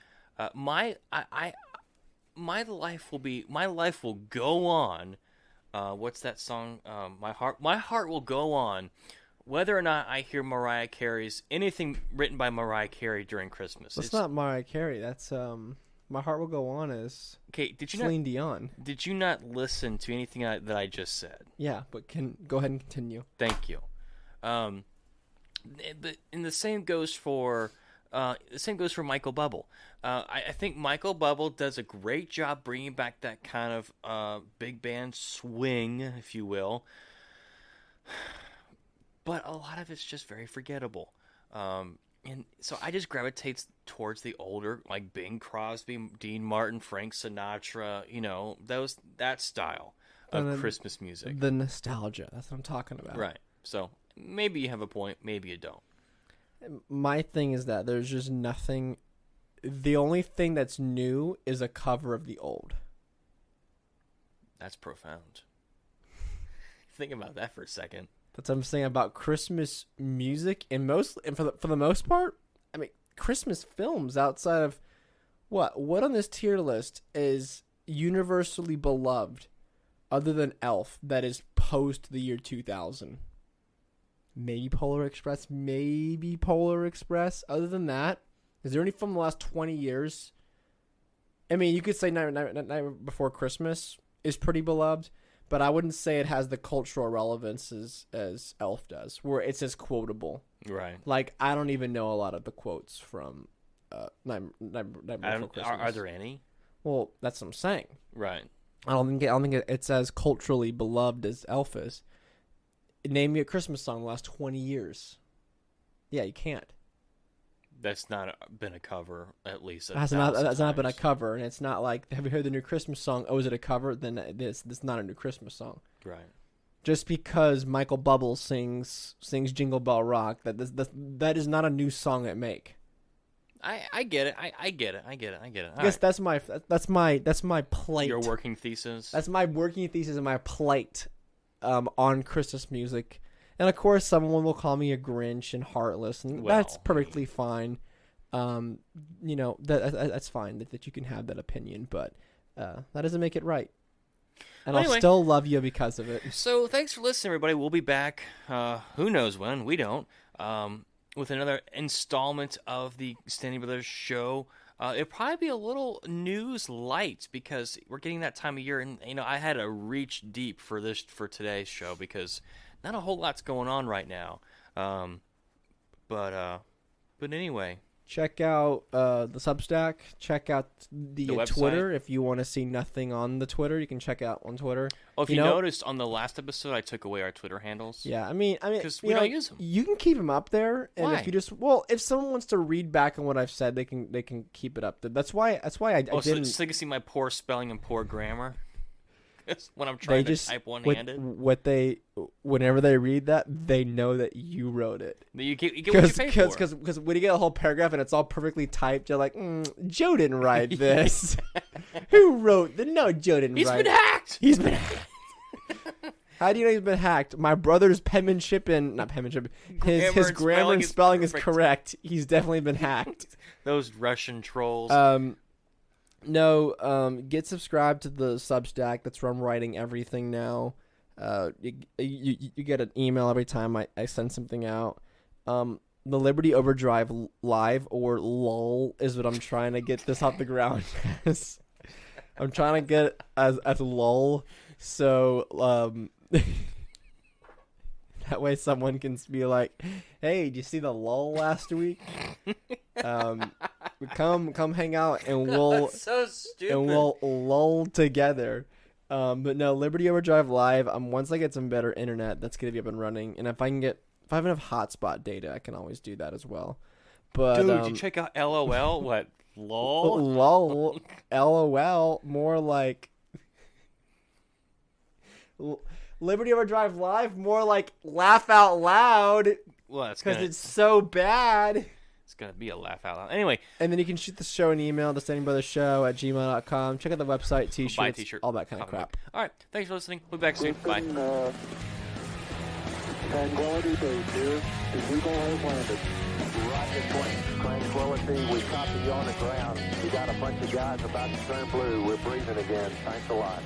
S4: my life will go on. What's that song? My heart will go on, whether or not I hear Mariah Carey's anything written by Mariah Carey during Christmas.
S5: That's not Mariah Carey. That's My Heart Will Go On is Celine Dion.
S4: Did you not listen to anything that I just said?
S5: Yeah, but go ahead and continue.
S4: Thank you. And the same goes for Michael Bublé. I think Michael Bublé does a great job bringing back that kind of big band swing, if you will. But a lot of it's just very forgettable. And so I just gravitate towards the older, like Bing Crosby, Dean Martin, Frank Sinatra, that style of Christmas music.
S5: The nostalgia. That's what I'm talking about.
S4: Right. So maybe you have a point, maybe you don't.
S5: My thing is that there's just nothing. The only thing that's new is a cover of the old.
S4: That's profound. Think about that for a second.
S5: That's what I'm saying about Christmas music, and for the most part, I mean, Christmas films outside of what on this tier list is universally beloved, other than Elf, that is post the year 2000. Maybe Polar Express. Other than that, is there any film in the last 20 years? I mean, you could say Night Before Christmas is pretty beloved, but I wouldn't say it has the cultural relevance as Elf does, where it's as quotable.
S4: Right.
S5: Like, I don't even know a lot of the quotes from Night Before Christmas.
S4: Are there any?
S5: Well, that's what I'm saying.
S4: Right.
S5: I don't think it's as culturally beloved as Elf is. Name me a Christmas song in the last 20 years. Yeah, you can't.
S4: That's not been a cover, at least.
S5: That's not been a cover, and it's not like, have you heard the new Christmas song? Oh, is it a cover? Then this not a new Christmas song.
S4: Right.
S5: Just because Michael Bublé sings Jingle Bell Rock, that is not a new song at make.
S4: I get it. I get it. I
S5: guess that's my plight.
S4: Your working thesis.
S5: That's my working thesis and my plight on Christmas music. And of course, someone will call me a Grinch and heartless, and that's perfectly fine. That's fine that you can have that opinion, but that doesn't make it right. And anyway, I'll still love you because of it.
S4: So thanks for listening, everybody. We'll be back. Who knows when? We don't. With another installment of the Standing Brothers show. It'll probably be a little news light because we're getting that time of year, and I had to reach deep for today's show because not a whole lot's going on right now. But anyway,
S5: check out the Substack. Check out the Twitter. If you want to see nothing on the Twitter, you can check out on Twitter.
S4: Oh, if you noticed on the last episode, I took away our Twitter handles.
S5: Yeah, I mean,
S4: because we don't use them.
S5: You can keep them up there, and
S4: why?
S5: If someone wants to read back on what I've said, they can keep it up there. That's why I didn't.
S4: So they can see my poor spelling and poor grammar. When I'm trying to type one-handed.
S5: Whenever they read that, they know that you wrote it.
S4: You get what you pay for.
S5: Because when you get a whole paragraph and it's all perfectly typed, you're like, Joe didn't write this. Who wrote the? No, Joe didn't write it. He's been hacked. How do you know he's been hacked? My brother's penmanship his grammar and spelling is correct. He's definitely been hacked.
S4: Those Russian trolls.
S5: No, get subscribed to the Substack. That's where I'm writing everything now. You get an email every time I send something out. The Liberty Overdrive Live, or LOL, is what I'm trying to get this off the ground as. I'm trying to get as LOL, so that way someone can be like, hey, did you see the LOL last week? Come hang out, and we'll
S4: That's so stupid.
S5: and we'll lull together. But no, Liberty Overdrive Live. Once I get some better internet, that's gonna be up and running. And if I have enough hotspot data, I can always do that as well. But
S4: Dude, did you check out LOL? What? LOL?
S5: Lol, LOL, more like Liberty Overdrive Live, more like laugh out loud.
S4: Well, that's
S5: because it's so bad.
S4: It's gonna be a laugh out loud. Anyway,
S5: and then you can shoot the show an email to standingbrothershow@gmail.com. Check out the website, t-shirts,
S4: buy a t-shirt,
S5: all that kind of crap.
S4: All right, thanks for listening. We'll be back soon. Bye.
S1: Tranquility Base here. The Eagle has landed. Roger, Tranquility. We copy you on the ground. We got a bunch of guys about to turn blue. We're breathing again. Thanks a lot.